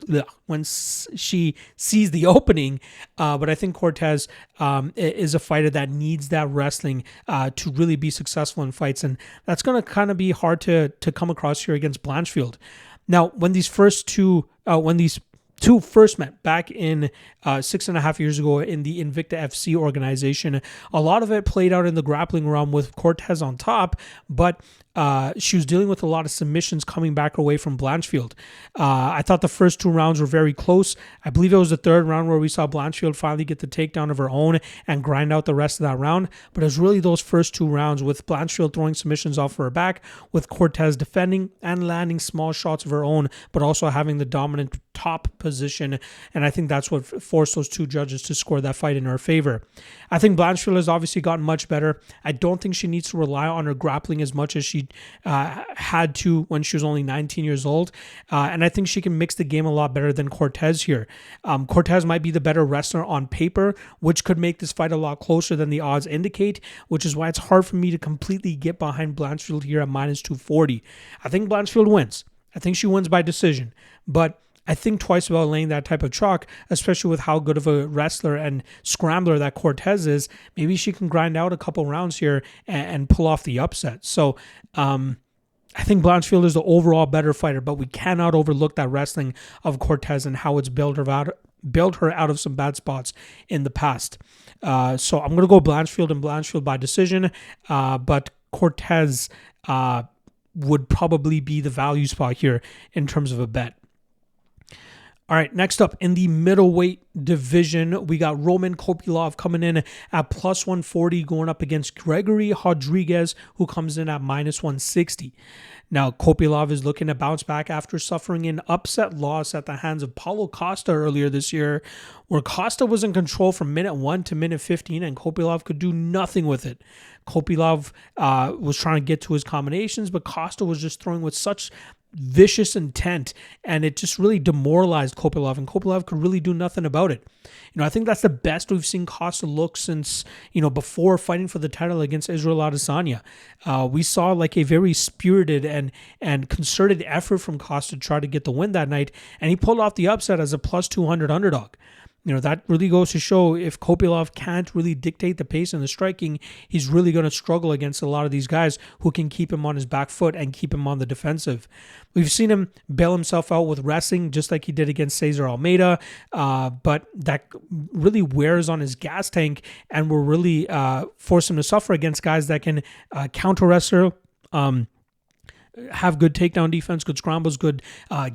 the opening. But I think Cortez is a fighter that needs that wrestling to really be successful in fights, and that's going to kind of be hard to come across here against Blanchfield. Now, when these two first met back in 6.5 years ago in the Invicta FC organization, a lot of it played out in the grappling realm with Cortez on top, but she was dealing with a lot of submissions coming back away from Blanchfield. I thought the first 2 rounds were very close. I believe it was the 3rd round where we saw Blanchfield finally get the takedown of her own and grind out the rest of that round. But it was really those first 2 rounds with Blanchfield throwing submissions off her back, with Cortez defending and landing small shots of her own, but also having the dominant top position, and I think that's what forced those two judges to score that fight in her favor. I think Blanchfield has obviously gotten much better. I don't think she needs to rely on her grappling as much as she had to when she was only 19 years old, and I think she can mix the game a lot better than Cortez here. Cortez might be the better wrestler on paper, which could make this fight a lot closer than the odds indicate, which is why it's hard for me to completely get behind Blanchfield here at minus 240. I think Blanchfield wins. I think she wins by decision, but I think twice about laying that type of chalk, especially with how good of a wrestler and scrambler that Cortez is. Maybe she can grind out a couple rounds here and pull off the upset. So I think Blanchfield is the overall better fighter, but we cannot overlook that wrestling of Cortez and how it's built her out of some bad spots in the past. So I'm going to go Blanchfield and Blanchfield by decision, but Cortez would probably be the value spot here in terms of a bet. All right, next up in the middleweight division, we got Roman Kopylov coming in at plus 140 going up against Gregory Rodrigues, who comes in at minus 160. Now, Kopylov is looking to bounce back after suffering an upset loss at the hands of Paulo Costa earlier this year, where Costa was in control from minute 1 to minute 15, and Kopylov could do nothing with it. Kopylov was trying to get to his combinations, but Costa was just throwing with such vicious intent, and it just really demoralized Kopylov, and Kopylov could really do nothing about it. I think that's the best we've seen Costa look since, before fighting for the title against Israel Adesanya. We saw like a very spirited and concerted effort from Costa to try to get the win that night, and he pulled off the upset as a plus 200 underdog. That really goes to show if Kopylov can't really dictate the pace and the striking, he's really going to struggle against a lot of these guys who can keep him on his back foot and keep him on the defensive. We've seen him bail himself out with wrestling just like he did against Cesar Almeida, but that really wears on his gas tank and will really force him to suffer against guys that can counter wrestle, have good takedown defense, good scrambles, good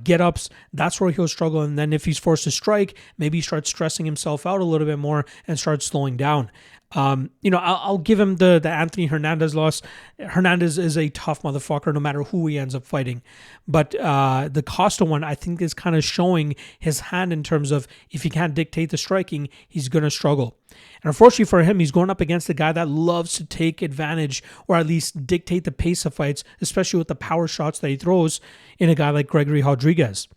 get-ups. That's where he'll struggle. And then if he's forced to strike, maybe he starts stressing himself out a little bit more and starts slowing down. I'll give him the Anthony Hernandez loss. Hernandez is a tough motherfucker no matter who he ends up fighting. But the Costa one, I think, is kind of showing his hand in terms of if he can't dictate the striking, he's going to struggle. And unfortunately for him, he's going up against a guy that loves to take advantage or at least dictate the pace of fights, especially with the power shots that he throws in a guy like Gregory Rodrigues.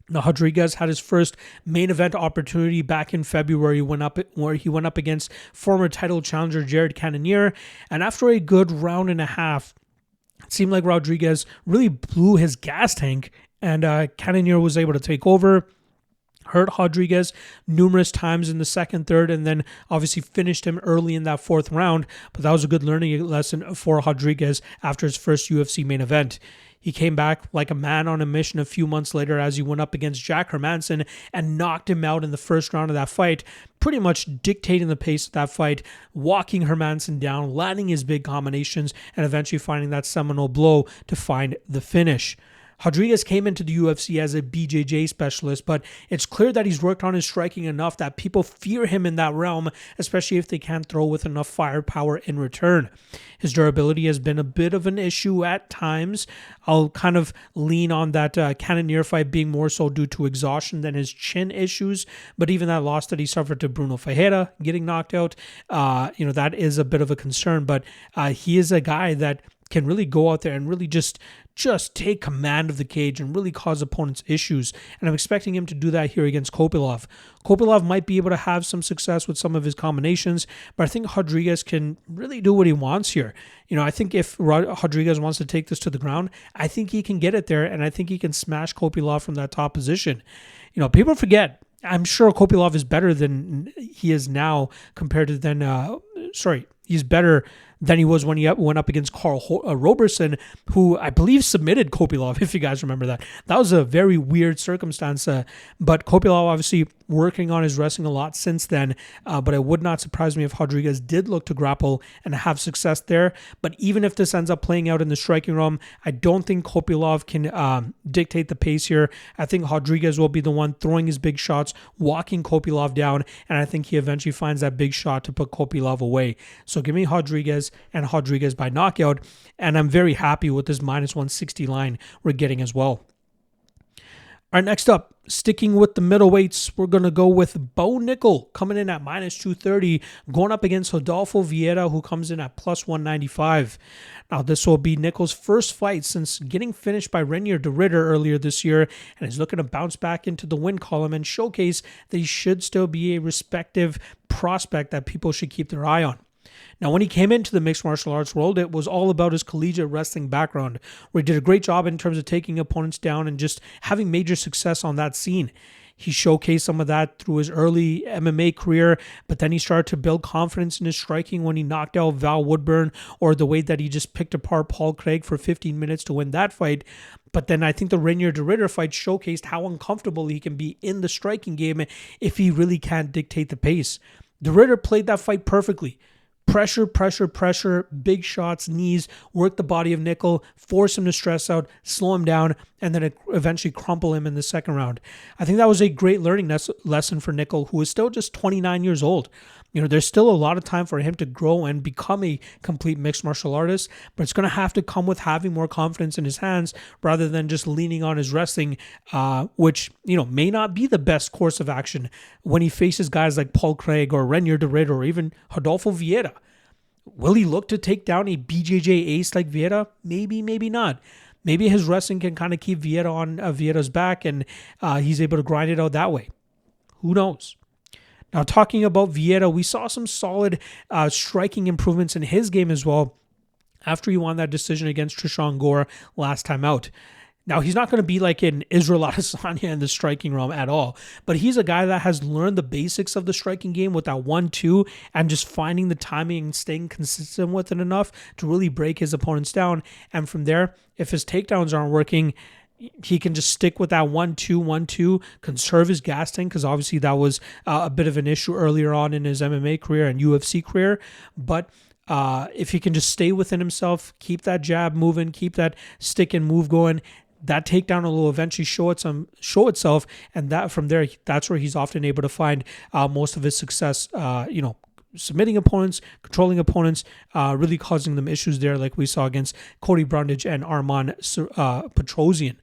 Now, Rodrigues had his first main event opportunity back in February where he went up against former title challenger Jared Cannonier, and after a good round and a half, it seemed like Rodrigues really blew his gas tank, and Cannonier was able to take over, hurt Rodrigues numerous times in the second, third, and then obviously finished him early in that fourth round, but that was a good learning lesson for Rodrigues after his first UFC main event. He came back like a man on a mission a few months later as he went up against Jack Hermansson and knocked him out in the first round of that fight, pretty much dictating the pace of that fight, walking Hermansson down, landing his big combinations, and eventually finding that seminal blow to find the finish. Rodrigues came into the UFC as a BJJ specialist, but it's clear that he's worked on his striking enough that people fear him in that realm, especially if they can't throw with enough firepower in return. His durability has been a bit of an issue at times. I'll kind of lean on that Cannonier fight being more so due to exhaustion than his chin issues, but even that loss that he suffered to Bruno Ferreira, getting knocked out, that is a bit of a concern, but he is a guy that can really go out there and really just take command of the cage and really cause opponents issues. And I'm expecting him to do that here against Kopylov. Kopylov might be able to have some success with some of his combinations, but I think Rodrigues can really do what he wants here. I think if Rodrigues wants to take this to the ground, I think he can get it there, and I think he can smash Kopylov from that top position. People forget, I'm sure Kopylov is better than he is now compared to he's better than he was when he went up against Carl Roberson, who I believe submitted Kopylov, if you guys remember that. That was a very weird circumstance, but Kopylov obviously working on his wrestling a lot since then, but it would not surprise me if Rodrigues did look to grapple and have success there. But even if this ends up playing out in the striking realm, I don't think Kopylov can dictate the pace here. I think Rodrigues will be the one throwing his big shots, walking Kopylov down, and I think he eventually finds that big shot to put Kopylov away. So give me Rodrigues and Rodrigues by knockout, and I'm very happy with this minus 160 line we're getting as well. All right, next up, Sticking with the middleweights, we're going to go with Bo Nickal coming in at minus 230, going up against Rodolfo Vieira, who comes in at plus 195. Now, this will be Nickal's first fight since getting finished by Reinier de Ridder earlier this year, and is looking to bounce back into the win column and showcase that he should still be a respective prospect that people should keep their eye on. Now, when he came into the mixed martial arts world, it was all about his collegiate wrestling background, where he did a great job in terms of taking opponents down and just having major success on that scene. He showcased some of that through his early MMA career, but then he started to build confidence in his striking when he knocked out Val Woodburn, or the way that he just picked apart Paul Craig for 15 minutes to win that fight. But then I think the Reinier de Ridder fight showcased how uncomfortable he can be in the striking game if he really can't dictate the pace. De Ridder played that fight perfectly. Pressure, pressure, pressure, big shots, knees, work the body of Nickal, force him to stress out, slow him down, and then eventually crumple him in the second round. I think that was a great learning lesson for Nickal, who is still just 29 years old. There's still a lot of time for him to grow and become a complete mixed martial artist, but it's going to have to come with having more confidence in his hands rather than just leaning on his wrestling, which, may not be the best course of action when he faces guys like Paul Craig or Reinier de Ridder or even Rodolfo Vieira. Will he look to take down a BJJ ace like Vieira? Maybe, maybe not. Maybe his wrestling can kind of keep Vieira on Vieira's back and he's able to grind it out that way. Who knows? Now, talking about Vieira, we saw some solid striking improvements in his game as well after he won that decision against Trishan Gore last time out. Now, he's not going to be like an Israel Adesanya in the striking realm at all, but he's a guy that has learned the basics of the striking game with that 1-2 and just finding the timing and staying consistent with it enough to really break his opponents down. And from there, if his takedowns aren't working, he can just stick with that 1-2, 1-2, conserve his gas tank, because obviously that was a bit of an issue earlier on in his MMA career and UFC career. But if he can just stay within himself, keep that jab moving, keep that stick and move going, that takedown will eventually show itself, and that from there, that's where he's often able to find most of his success. Submitting opponents, controlling opponents, really causing them issues there, like we saw against Cody Brundage and Arman Petrosian.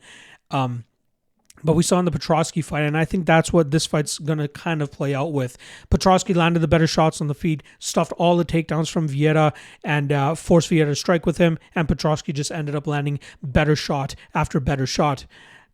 But we saw in the Petrosky fight, and I think that's what this fight's going to kind of play out with. Petrosky landed the better shots on the feet, stuffed all the takedowns from Vieira, and forced Vieira to strike with him, and Petrosky just ended up landing better shot after better shot.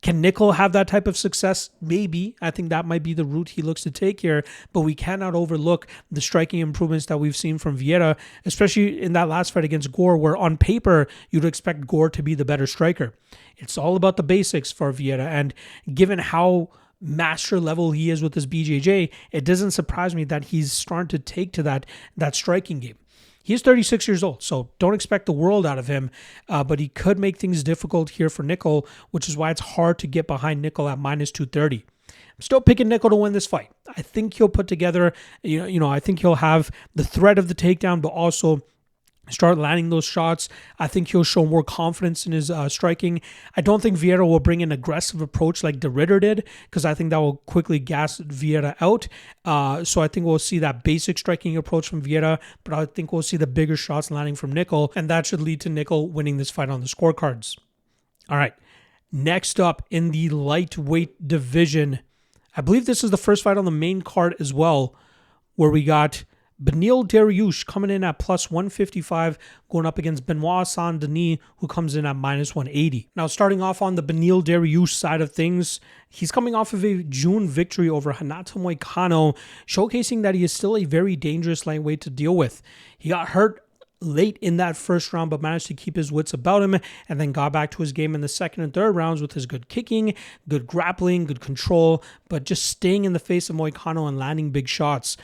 Can Nickal have that type of success? Maybe. I think that might be the route he looks to take here, but we cannot overlook the striking improvements that we've seen from Vieira, especially in that last fight against Gore, where on paper, you'd expect Gore to be the better striker. It's all about the basics for Vieira, and given how master level he is with his BJJ, it doesn't surprise me that he's starting to take to that striking game. He is 36 years old, so don't expect the world out of him, but he could make things difficult here for Nickal, which is why it's hard to get behind Nickal at minus 230. I'm still picking Nickal to win this fight. I think he'll put together, I think he'll have the threat of the takedown, but also start landing those shots. I think he'll show more confidence in his striking. I don't think Vieira will bring an aggressive approach like de Ridder did, because I think that will quickly gas Vieira out. So I think we'll see that basic striking approach from Vieira, but I think we'll see the bigger shots landing from Nickal, and that should lead to Nickal winning this fight on the scorecards. All right, next up in the lightweight division, I believe this is the first fight on the main card as well, where we got Beneil Dariush coming in at plus 155, going up against Benoit Saint-Denis, who comes in at minus 180. Now, starting off on the Beneil Dariush side of things, he's coming off of a June victory over Renato Moicano, showcasing that he is still a very dangerous lightweight to deal with. He got hurt late in that first round, but managed to keep his wits about him, and then got back to his game in the second and third rounds with his good kicking, good grappling, good control, but just staying in the face of Moicano and landing big shots.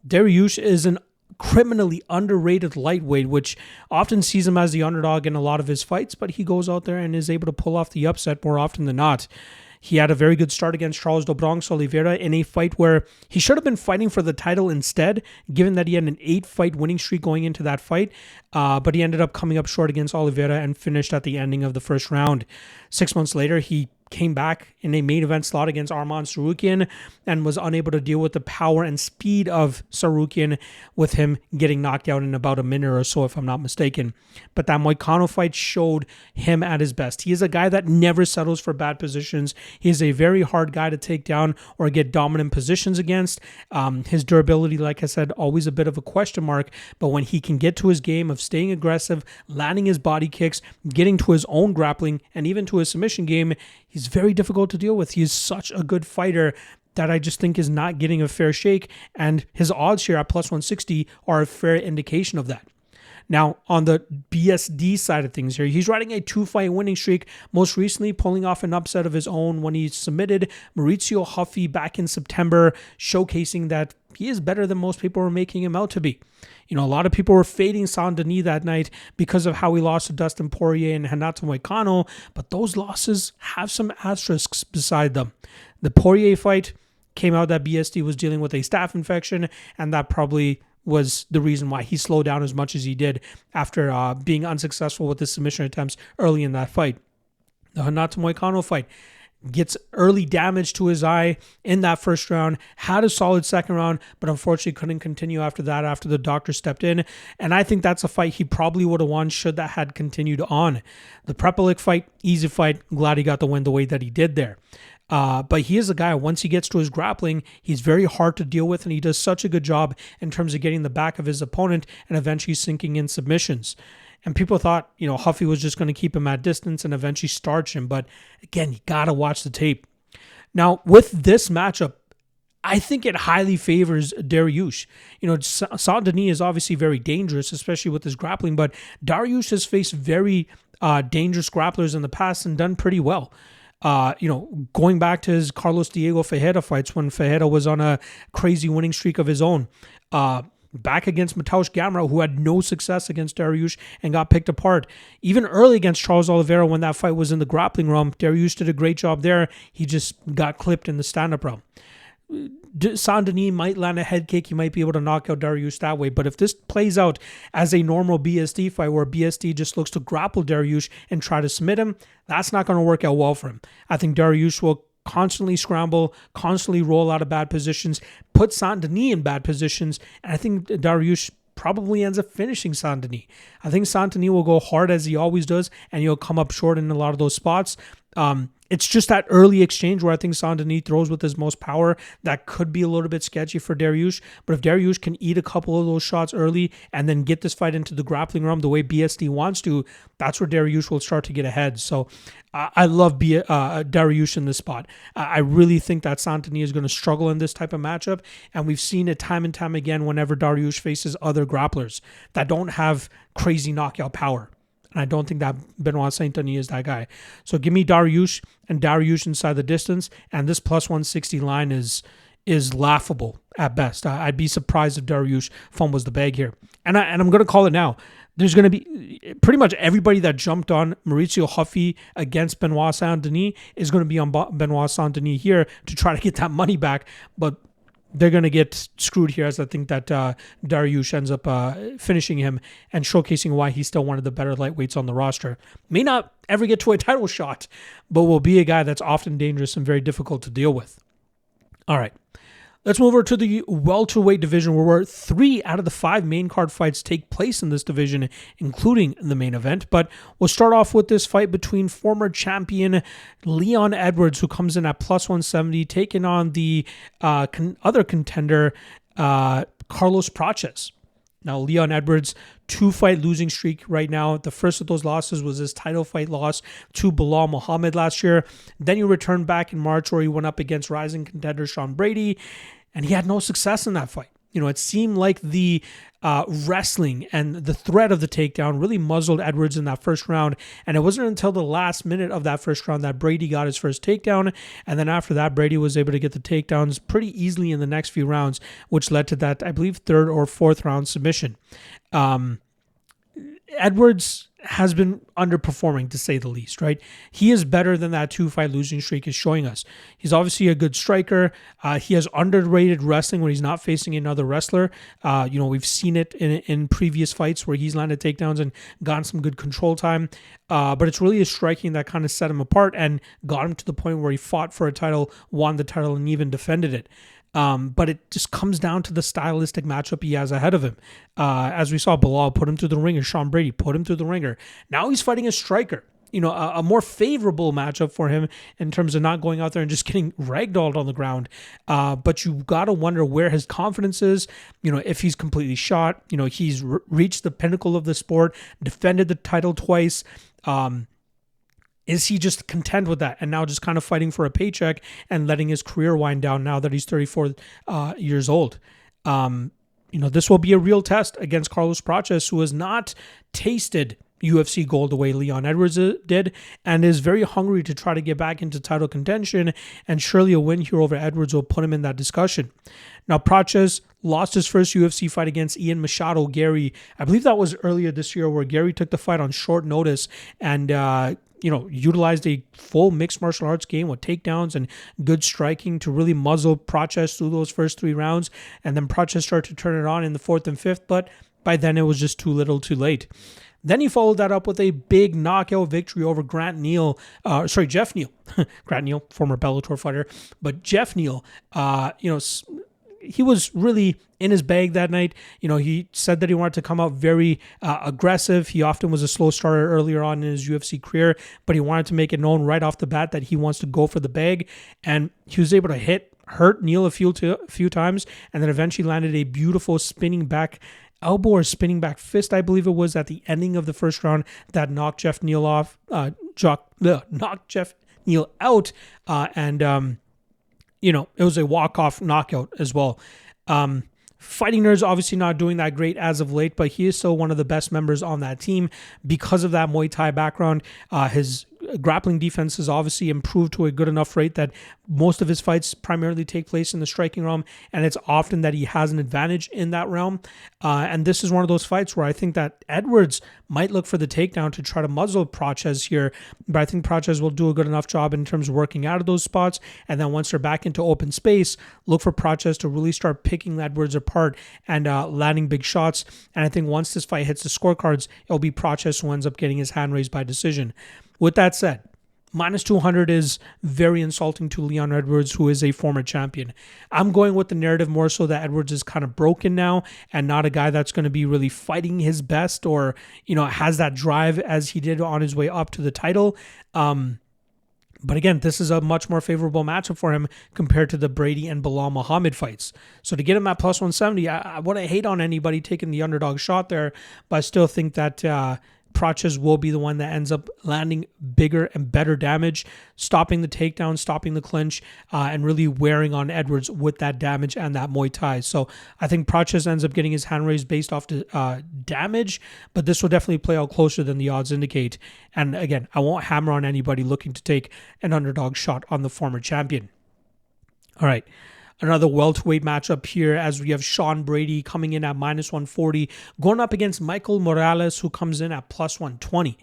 Dariush is an criminally underrated lightweight, which often sees him as the underdog in a lot of his fights, but he goes out there and is able to pull off the upset more often than not. He had a very good start against Charles do Bronx Oliveira in a fight where he should have been fighting for the title instead, given that he had an 8-fight winning streak going into that fight, but he ended up coming up short against Oliveira and finished at the ending of the first round. 6 months later, he came back in a main event slot against Arman Tsarukyan and was unable to deal with the power and speed of Tsarukyan, with him getting knocked out in about a minute or so, if I'm not mistaken. But that Moicano fight showed him at his best. He is a guy that never settles for bad positions. He is a very hard guy to take down or get dominant positions against. His durability, like I said, always a bit of a question mark, but when he can get to his game of staying aggressive, landing his body kicks, getting to his own grappling, and even to his submission game, he's very difficult to deal with. He is such a good fighter that I just think is not getting a fair shake, and his odds here at plus 160 are a fair indication of that. Now, on the BSD side of things here, he's riding a 2-fight winning streak, most recently pulling off an upset of his own when he submitted Maurizio Huffy back in September, showcasing that he is better than most people were making him out to be. You know, a lot of people were fading Saint-Denis that night because of how he lost to Dustin Poirier and Renato Moicano, but those losses have some asterisks beside them. The Poirier fight came out that BSD was dealing with a staph infection, and that probably was the reason why he slowed down as much as he did after being unsuccessful with his submission attempts early in that fight. The Renato Moicano fight gets early damage to his eye in that first round, had a solid second round, but unfortunately couldn't continue after that after the doctor stepped in. And I think that's a fight he probably would have won should that had continued on. The Prepelic fight, easy fight. Glad he got the win the way that he did there. But he is a guy, once he gets to his grappling, he's very hard to deal with, and he does such a good job in terms of getting the back of his opponent and eventually sinking in submissions. And people thought, you know, Huffy was just going to keep him at distance and eventually starch him. But again, you got to watch the tape. Now, with this matchup, I think it highly favors Dariush. You know, Saint-Denis is obviously very dangerous, especially with his grappling, but Dariush has faced very dangerous grapplers in the past and done pretty well. You know, going back to his Carlos Diego Ferreira fights when Ferreira was on a crazy winning streak of his own. Back against Mateusz Gamrot, who had no success against Dariush and got picked apart. Even early against Charles Oliveira when that fight was in the grappling realm, Dariush did a great job there. He just got clipped in the stand-up realm. Saint-Denis might land a head kick. He might be able to knock out Dariush that way. But if this plays out as a normal BSD fight where BSD just looks to grapple Dariush and try to submit him, that's not going to work out well for him. I think Dariush will constantly scramble, constantly roll out of bad positions, put Saint-Denis in bad positions, and I think Dariush probably ends up finishing Saint-Denis. I think Saint-Denis will go hard as he always does, and he'll come up short in a lot of those spots. It's just that early exchange where I think Saint-Denis throws with his most power that could be a little bit sketchy for Dariush. But if Dariush can eat a couple of those shots early and then get this fight into the grappling realm the way BSD wants to, that's where Dariush will start to get ahead. So I love Dariush in this spot. I really think that Saint-Denis is going to struggle in this type of matchup. And we've seen it time and time again whenever Dariush faces other grapplers that don't have crazy knockout power. And I don't think that Benoit Saint-Denis is that guy. So give me Dariush and Dariush inside the distance. And this plus 160 line is laughable at best. I'd be surprised if Dariush fumbles the bag here. And I'm going to call it now. There's going to be pretty much everybody that jumped on Maurizio Huffy against Benoit Saint-Denis is going to be on Benoit Saint-Denis here to try to get that money back. But they're going to get screwed here, as I think that Dariush ends up finishing him and showcasing why he's still one of the better lightweights on the roster. May not ever get to a title shot, but will be a guy that's often dangerous and very difficult to deal with. All right. Let's move over to the welterweight division, where 3 out of the 5 main card fights take place in this division, including the main event. But we'll start off with this fight between former champion Leon Edwards, who comes in at plus 170, taking on the other contender, Carlos Prates. Now, Leon Edwards, 2-fight losing streak right now. The first of those losses was his title fight loss to Bilal Muhammad last year. Then he returned back in March, where he went up against rising contender Sean Brady, and he had no success in that fight. You know, it seemed like the wrestling and the threat of the takedown really muzzled Edwards in that first round. And it wasn't until the last minute of that first round that Brady got his first takedown. And then after that, Brady was able to get the takedowns pretty easily in the next few rounds, which led to that, I believe, 3rd or 4th round submission. Edwards has been underperforming, to say the least, right? He is better than that 2-fight losing streak is showing us. He's obviously a good striker. He has underrated wrestling when he's not facing another wrestler. We've seen it in previous fights where he's landed takedowns and gotten some good control time. But it's really his striking that kind of set him apart and got him to the point where he fought for a title, won the title, and even defended it. But it just comes down to the stylistic matchup he has ahead of him. As we saw, Belal put him through the ringer. Sean Brady put him through the ringer. Now he's fighting a striker. A more favorable matchup for him in terms of not going out there and just getting ragdolled on the ground. But you got to wonder where his confidence is, if he's completely shot. He's reached the pinnacle of the sport, defended the title twice. Is he just content with that and now just kind of fighting for a paycheck and letting his career wind down now that he's 34 years old? This will be a real test against Carlos Prates, who has not tasted UFC gold the way Leon Edwards did and is very hungry to try to get back into title contention, and surely a win here over Edwards will put him in that discussion. Now, Prates lost his first UFC fight against Ian Machado Gary. I believe that was earlier this year, where Gary took the fight on short notice and utilized a full mixed martial arts game with takedowns and good striking to really muzzle Prates through those first 3 rounds. And then Prates started to turn it on in the 4th and 5th, but by then it was just too little too late. Then he followed that up with a big knockout victory over Jeff Neal. Grant Neal, former Bellator fighter, but Jeff Neal, he was really in his bag that night. He said that he wanted to come out very aggressive. He often was a slow starter earlier on in his UFC career, but he wanted to make it known right off the bat that he wants to go for the bag. And he was able to hurt Neal a few times, and then eventually landed a beautiful spinning back elbow or spinning back fist, I believe it was, at the ending of the first round that knocked Jeff Neal off, knocked Jeff Neal out, and it was a walk-off knockout as well. Fighting Nerds obviously not doing that great as of late, but he is still one of the best members on that team because of that Muay Thai background. His grappling defense has obviously improved to a good enough rate that most of his fights primarily take place in the striking realm, and it's often that he has an advantage in that realm. And this is one of those fights where I think that Edwards might look for the takedown to try to muzzle Prates here, but I think Prates will do a good enough job in terms of working out of those spots, and then once they're back into open space, look for Prates to really start picking Edwards apart and landing big shots. And I think once this fight hits the scorecards, it'll be Prates who ends up getting his hand raised by decision. With that said, minus 200 is very insulting to Leon Edwards, who is a former champion. I'm going with the narrative more so that Edwards is kind of broken now and not a guy that's going to be really fighting his best or, has that drive as he did on his way up to the title. But again, this is a much more favorable matchup for him compared to the Brady and Belal Muhammad fights. So to get him at plus 170, I wouldn't hate on anybody taking the underdog shot there, but I still think that Prates will be the one that ends up landing bigger and better damage, stopping the takedown, stopping the clinch, and really wearing on Edwards with that damage and that Muay Thai. So I think Prates ends up getting his hand raised based off the damage, but this will definitely play out closer than the odds indicate. And again, I won't hammer on anybody looking to take an underdog shot on the former champion. All right. Another welterweight matchup here as we have Sean Brady coming in at minus 140, going up against Michael Morales, who comes in at plus 120.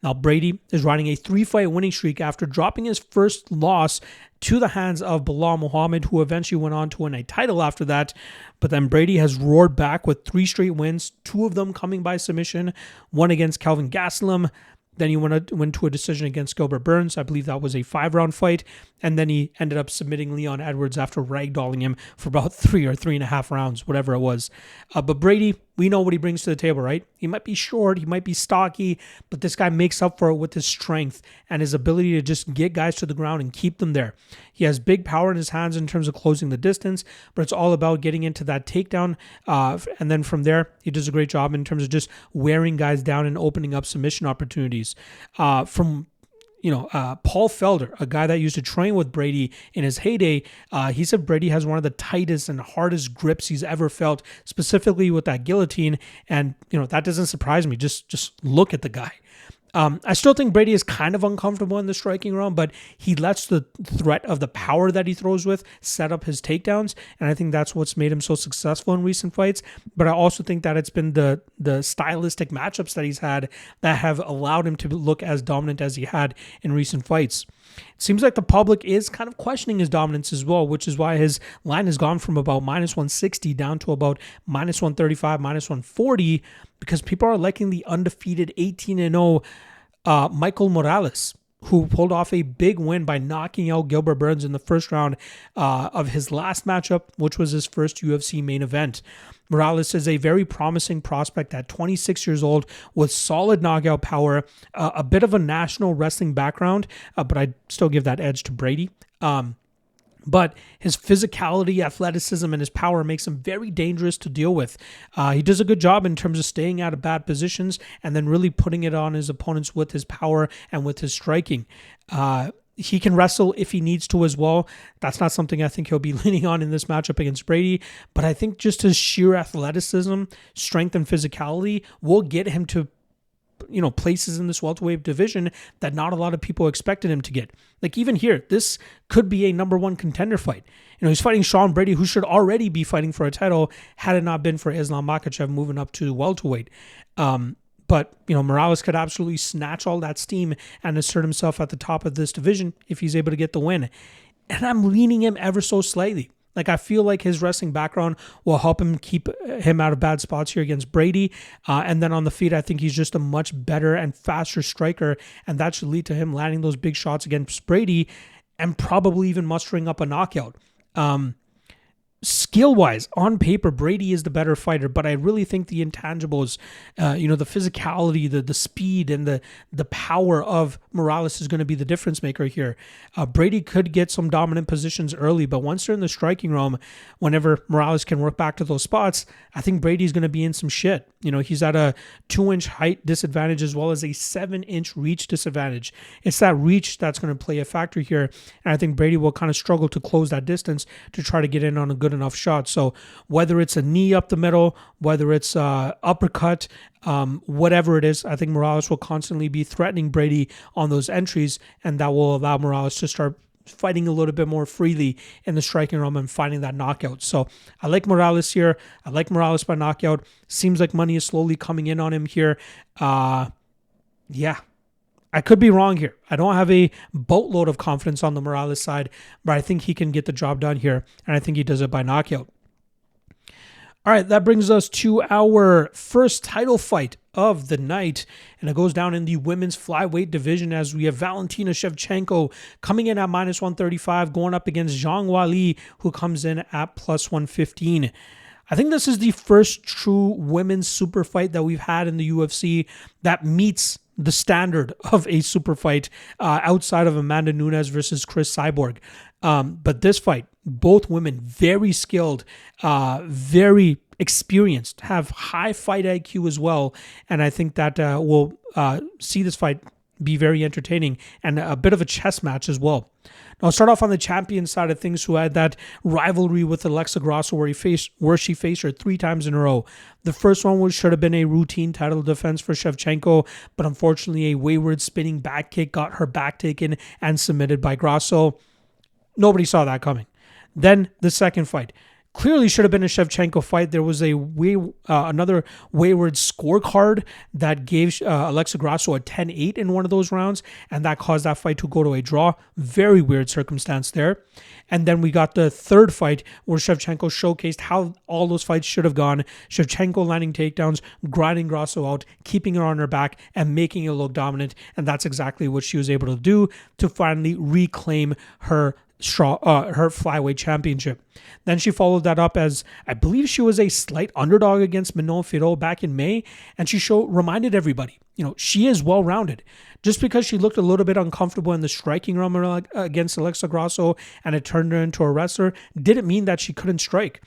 Now, Brady is riding a 3-fight winning streak after dropping his first loss to the hands of Belal Muhammad, who eventually went on to win a title after that. But then Brady has roared back with 3 straight wins, 2 of them coming by submission, one against Kelvin Gastelum. Then he went to a decision against Gilbert Burns. I believe that was a 5-round fight. And then he ended up submitting Leon Edwards after ragdolling him for about 3 or 3.5 rounds, whatever it was. But Brady, we know what he brings to the table, right? He might be short, he might be stocky, but this guy makes up for it with his strength and his ability to just get guys to the ground and keep them there. He has big power in his hands in terms of closing the distance, but it's all about getting into that takedown. And then from there, he does a great job in terms of just wearing guys down and opening up submission opportunities. Paul Felder, a guy that used to train with Brady in his heyday, he said Brady has one of the tightest and hardest grips he's ever felt, specifically with that guillotine. And, that doesn't surprise me. Just look at the guy. I still think Brady is kind of uncomfortable in the striking realm, but he lets the threat of the power that he throws with set up his takedowns, and I think that's what's made him so successful in recent fights. But I also think that it's been the stylistic matchups that he's had that have allowed him to look as dominant as he had in recent fights. It seems like the public is kind of questioning his dominance as well, which is why his line has gone from about -160 down to about -135, -140, because people are liking the undefeated 18-0 Michael Morales, who pulled off a big win by knocking out Gilbert Burns in the first round of his last matchup, which was his first UFC main event. Morales is a very promising prospect at 26 years old with solid knockout power, a bit of a national wrestling background, but I'd still give that edge to Brady. But his physicality, athleticism, and his power makes him very dangerous to deal with. He does a good job in terms of staying out of bad positions and then really putting it on his opponents with his power and with his striking. He can wrestle if he needs to as well. That's not something I think he'll be leaning on in this matchup against Brady, but I think just his sheer athleticism, strength, and physicality will get him to places in this welterweight division that not a lot of people expected him to get. Like even here, this could be a number one contender fight. He's fighting Sean Brady, who should already be fighting for a title had it not been for Islam Makhachev moving up to welterweight. But Morales could absolutely snatch all that steam and assert himself at the top of this division if he's able to get the win. And I'm leaning him ever so slightly. Like, I feel like his wrestling background will help him keep him out of bad spots here against Brady. And then on the feet, I think he's just a much better and faster striker. And that should lead to him landing those big shots against Brady and probably even mustering up a knockout. Skill-wise, on paper, Brady is the better fighter, but I really think the intangibles, the physicality, the speed, and the power of Morales is going to be the difference maker here. Brady could get some dominant positions early, but once they're in the striking realm, whenever Morales can work back to those spots, I think Brady's going to be in some shit. He's at a 2-inch height disadvantage as well as a 7-inch reach disadvantage. It's that reach that's going to play a factor here, and I think Brady will kind of struggle to close that distance to try to get in on a good enough shot. So whether it's a knee up the middle, whether it's uppercut, whatever it is, I think Morales will constantly be threatening Brady on those entries, and that will allow Morales to start fighting a little bit more freely in the striking realm and finding that knockout. So I like Morales here. I like Morales by knockout. Seems like money is slowly coming in on him here. I could be wrong here. I don't have a boatload of confidence on the Morales side, but I think he can get the job done here, and I think he does it by knockout. All right, that brings us to our first title fight of the night, and it goes down in the women's flyweight division as we have Valentina Shevchenko coming in at -135, going up against Zhang Weili, who comes in at +115. I think this is the first true women's super fight that we've had in the UFC that meets the standard of a super fight outside of Amanda Nunes versus Chris Cyborg. But this fight, both women very skilled, very experienced, have high fight IQ as well. And I think that we'll see this fight be very entertaining and a bit of a chess match as well. Now, I'll start off on the champion side of things, who had that rivalry with Alexa Grasso where she faced her 3 times in a row. The first one should have been a routine title defense for Shevchenko, but unfortunately a wayward spinning back kick got her back taken and submitted by Grasso. Nobody saw that coming. Then the second fight. Clearly should have been a Shevchenko fight. There was another wayward scorecard that gave Alexa Grasso a 10-8 in one of those rounds, and that caused that fight to go to a draw. Very weird circumstance there. And then we got the third fight where Shevchenko showcased how all those fights should have gone. Shevchenko landing takedowns, grinding Grasso out, keeping her on her back, and making it look dominant. And that's exactly what she was able to do to finally reclaim her flyweight championship. Then she followed that up as, I believe she was a slight underdog against Manon Fiorot back in May, and she reminded everybody, she is well-rounded. Just because she looked a little bit uncomfortable in the striking realm against Alexa Grasso and it turned her into a wrestler, didn't mean that she couldn't strike.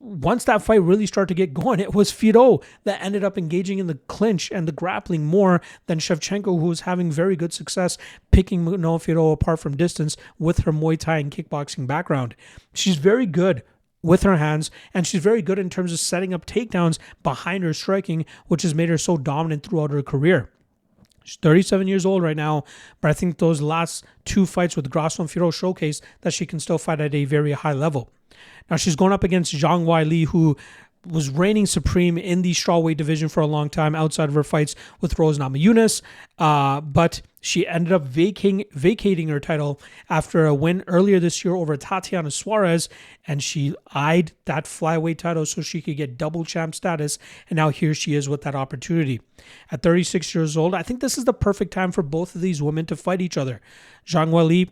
Once that fight really started to get going, it was Fiorot that ended up engaging in the clinch and the grappling more than Shevchenko, who was having very good success picking Manon Fiorot apart from distance with her Muay Thai and kickboxing background. She's very good with her hands, and she's very good in terms of setting up takedowns behind her striking, which has made her so dominant throughout her career. She's 37 years old right now, but I think those last 2 fights with Grasso and Firo showcase that she can still fight at a very high level. Now she's going up against Zhang Weili, who was reigning supreme in the strawweight division for a long time outside of her fights with Rose Namajunas, but she ended up vacating her title after a win earlier this year over Tatiana Suarez, and she eyed that flyweight title so she could get double champ status, and now here she is with that opportunity. At 36 years old, I think this is the perfect time for both of these women to fight each other. Zhang Weili,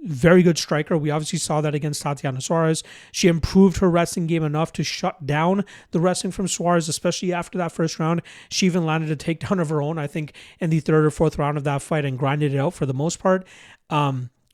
very good striker. We obviously saw that against Tatiana Suarez. She improved her wrestling game enough to shut down the wrestling from Suarez, especially after that first round. She even landed a takedown of her own, I think, in the 3rd or 4th round of that fight and grinded it out for the most part.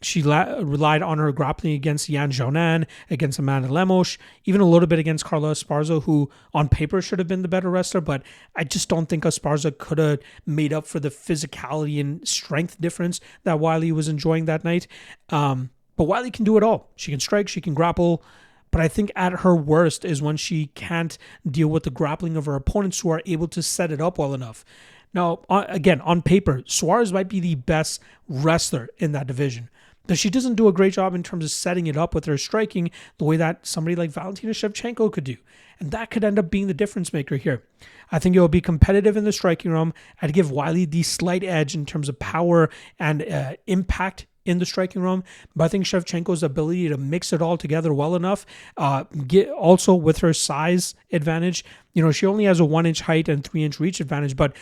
She relied on her grappling against Yan Xiaonan, against Amanda Lemos, even a little bit against Carla Esparza, who on paper should have been the better wrestler, but I just don't think Esparza could have made up for the physicality and strength difference that Weili was enjoying that night. But Weili can do it all. She can strike, she can grapple, but I think at her worst is when she can't deal with the grappling of her opponents who are able to set it up well enough. Now, again, on paper, Suarez might be the best wrestler in that division. But she doesn't do a great job in terms of setting it up with her striking the way that somebody like Valentina Shevchenko could do. And that could end up being the difference maker here. I think it will be competitive in the striking realm. I'd give Weili the slight edge in terms of power and impact in the striking realm. But I think Shevchenko's ability to mix it all together well enough, also with her size advantage. She only has a 1-inch height and 3-inch reach advantage, but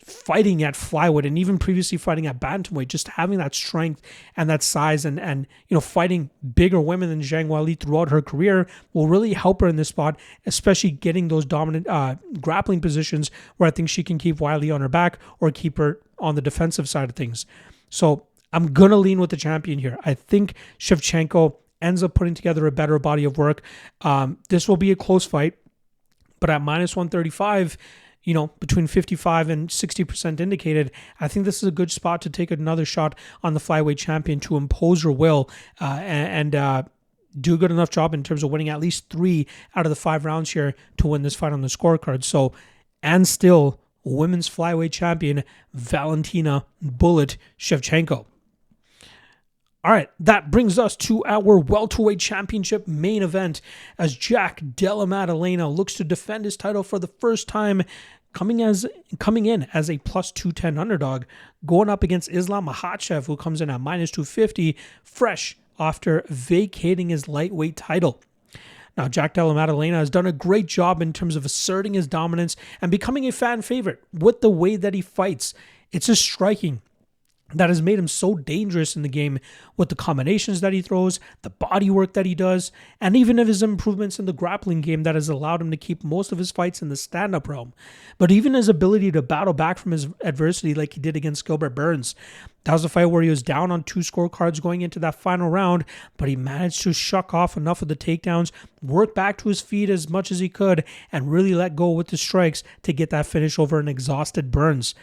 fighting at flyweight and even previously fighting at bantamweight, just having that strength and that size and fighting bigger women than Zhang Weili throughout her career will really help her in this spot, especially getting those dominant grappling positions where I think she can keep Weili on her back or keep her on the defensive side of things. So I'm going to lean with the champion here. I think Shevchenko ends up putting together a better body of work. This will be a close fight, but at minus 135, between 55 and 60% indicated, I think this is a good spot to take another shot on the flyweight champion to impose her will and do a good enough job in terms of winning at least 3 out of the 5 rounds here to win this fight on the scorecard. So, and still, women's flyweight champion Valentina Bullet Shevchenko. All right, that brings us to our welterweight championship main event as Jack Della Maddalena looks to defend his title for the first time, coming in as a plus 210 underdog, going up against Islam Makhachev, who comes in at minus 250, fresh after vacating his lightweight title. Now, Jack Della Maddalena has done a great job in terms of asserting his dominance and becoming a fan favorite with the way that he fights. It's his striking that has made him so dangerous in the game with the combinations that he throws, the body work that he does, and even of his improvements in the grappling game that has allowed him to keep most of his fights in the stand-up realm. But even his ability to battle back from his adversity like he did against Gilbert Burns. That was a fight where he was down on 2 scorecards going into that final round, but he managed to shuck off enough of the takedowns, work back to his feet as much as he could, and really let go with the strikes to get that finish over an exhausted Burns.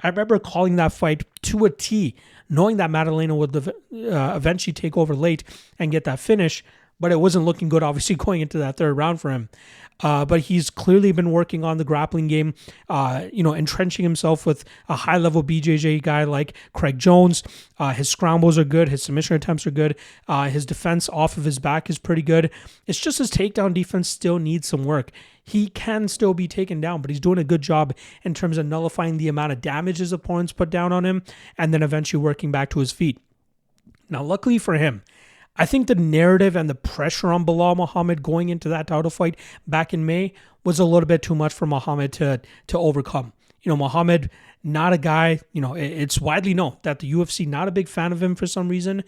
I remember calling that fight to a T, knowing that Maddalena would eventually take over late and get that finish, but it wasn't looking good, obviously, going into that 3rd round for him. But he's clearly been working on the grappling game, entrenching himself with a high-level BJJ guy like Craig Jones. His scrambles are good. His submission attempts are good. His defense off of his back is pretty good. It's just his takedown defense still needs some work. He can still be taken down, but he's doing a good job in terms of nullifying the amount of damage his opponents put down on him and then eventually working back to his feet. Now, luckily for him, I think the narrative and the pressure on Belal Muhammad going into that title fight back in May was a little bit too much for Muhammad to overcome. Muhammad, not a guy, it's widely known that the UFC not a big fan of him for some reason.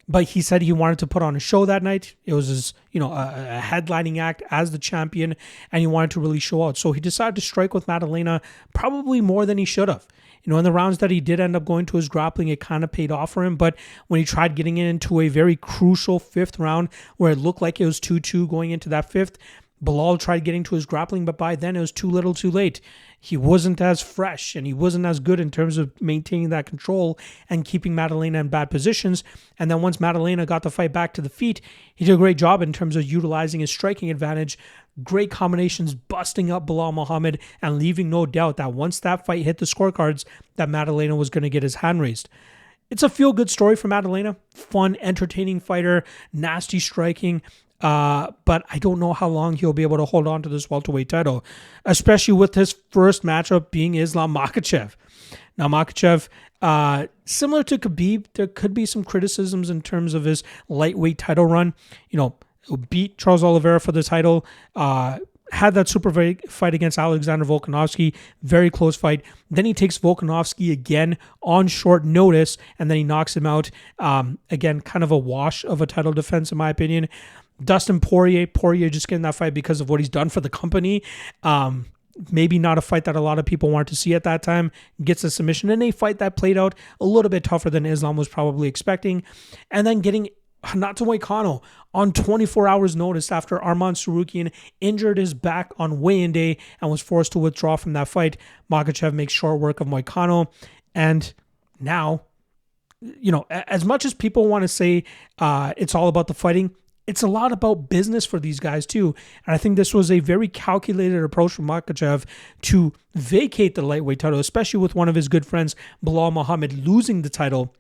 But he said he wanted to put on a show that night. It was his, a headlining act as the champion, and he wanted to really show out. So he decided to strike with Maddalena probably more than he should have. In the rounds that he did end up going to his grappling, it kind of paid off for him. But when he tried getting into a very crucial 5th round where it looked like it was 2-2 going into that 5th, Belal tried getting to his grappling, but by then it was too little too late. He wasn't as fresh and he wasn't as good in terms of maintaining that control and keeping Maddalena in bad positions. And then once Maddalena got the fight back to the feet, he did a great job in terms of utilizing his striking advantage. Great combinations, busting up Belal Muhammad and leaving no doubt that once that fight hit the scorecards, that Maddalena was going to get his hand raised. It's a feel-good story for Maddalena. Fun, entertaining fighter, nasty striking. But I don't know how long he'll be able to hold on to this welterweight title, especially with his first matchup being Islam Makhachev. Now, Makhachev, similar to Khabib, there could be some criticisms in terms of his lightweight title run. Beat Charles Oliveira for the title, had that super fight against Alexander Volkanovski, very close fight. Then he takes Volkanovski again on short notice, and then he knocks him out. Again, kind of a wash of a title defense, in my opinion. Dustin Poirier just getting that fight because of what he's done for the company. Maybe not a fight that a lot of people wanted to see at that time. Gets a submission in a fight that played out a little bit tougher than Islam was probably expecting. And then getting Renato Moicano on 24 hours notice after Arman Tsarukyan injured his back on weigh-in day and was forced to withdraw from that fight. Makhachev makes short work of Moicano. And now, as much as people want to say it's all about the fighting, it's a lot about business for these guys too. And I think this was a very calculated approach from Makhachev to vacate the lightweight title, especially with one of his good friends, Belal Muhammad, losing the title.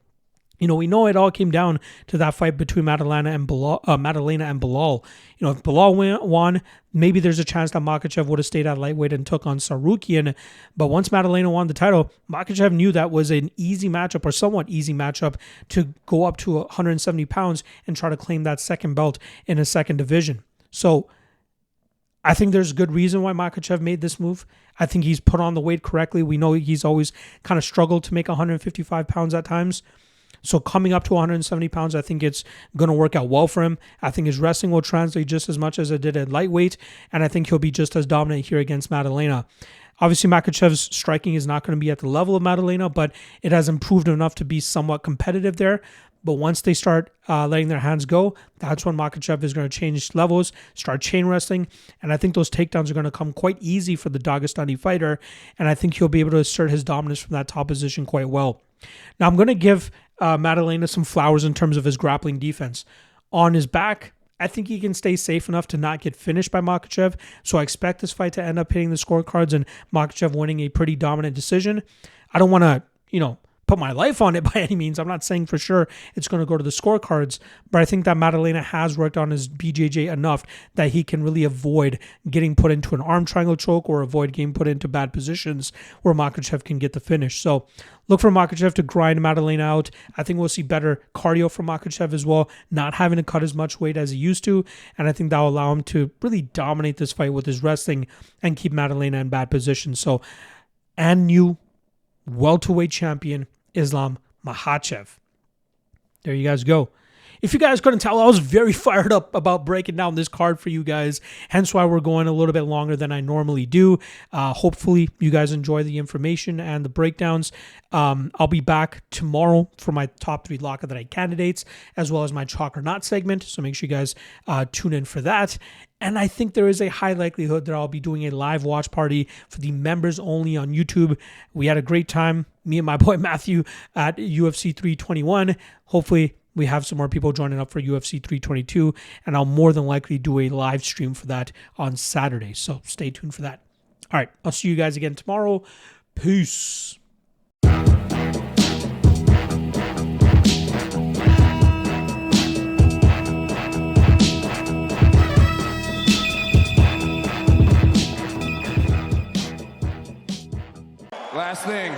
We know it all came down to that fight between Maddalena and Belal. If Belal won, maybe there's a chance that Makhachev would have stayed at lightweight and took on Tsarukyan. But once Maddalena won the title, Makhachev knew that was an easy matchup or somewhat easy matchup to go up to 170 pounds and try to claim that second belt in a second division. So I think there's good reason why Makhachev made this move. I think he's put on the weight correctly. We know he's always kind of struggled to make 155 pounds at times. So coming up to 170 pounds, I think it's going to work out well for him. I think his wrestling will translate just as much as it did at lightweight, and I think he'll be just as dominant here against Maddalena. Obviously, Makhachev's striking is not going to be at the level of Maddalena, but it has improved enough to be somewhat competitive there. But once they start letting their hands go, that's when Makhachev is going to change levels, start chain wrestling, and I think those takedowns are going to come quite easy for the Dagestani fighter, and I think he'll be able to assert his dominance from that top position quite well. Now, I'm going to give Maddalena some flowers in terms of his grappling defense. On his back, I think he can stay safe enough to not get finished by Makhachev, so I expect this fight to end up hitting the scorecards and Makhachev winning a pretty dominant decision. I don't want to, put my life on it by any means. I'm not saying for sure it's going to go to the scorecards, but I think that Maddalena has worked on his BJJ enough that he can really avoid getting put into an arm triangle choke or avoid getting put into bad positions where Makhachev can get the finish. So look for Makhachev to grind Maddalena out. I think we'll see better cardio from Makhachev as well, not having to cut as much weight as he used to, and I think that will allow him to really dominate this fight with his wrestling and keep Maddalena in bad positions. So, and new welterweight champion Islam Makhachev. There you guys go. If you guys couldn't tell, I was very fired up about breaking down this card for you guys, hence why we're going a little bit longer than I normally do. Hopefully you guys enjoy the information and the breakdowns. I'll be back tomorrow for my top 3 lock of the night candidates, as well as my chalk or not segment, so make sure you guys tune in for that. And I think there is a high likelihood that I'll be doing a live watch party for the members only on YouTube. We had a great time, me and my boy Matthew, at UFC 321. Hopefully we have some more people joining up for UFC 322, and I'll more than likely do a live stream for that on Saturday. So stay tuned for that. All right, I'll see you guys again tomorrow. Peace. Last thing.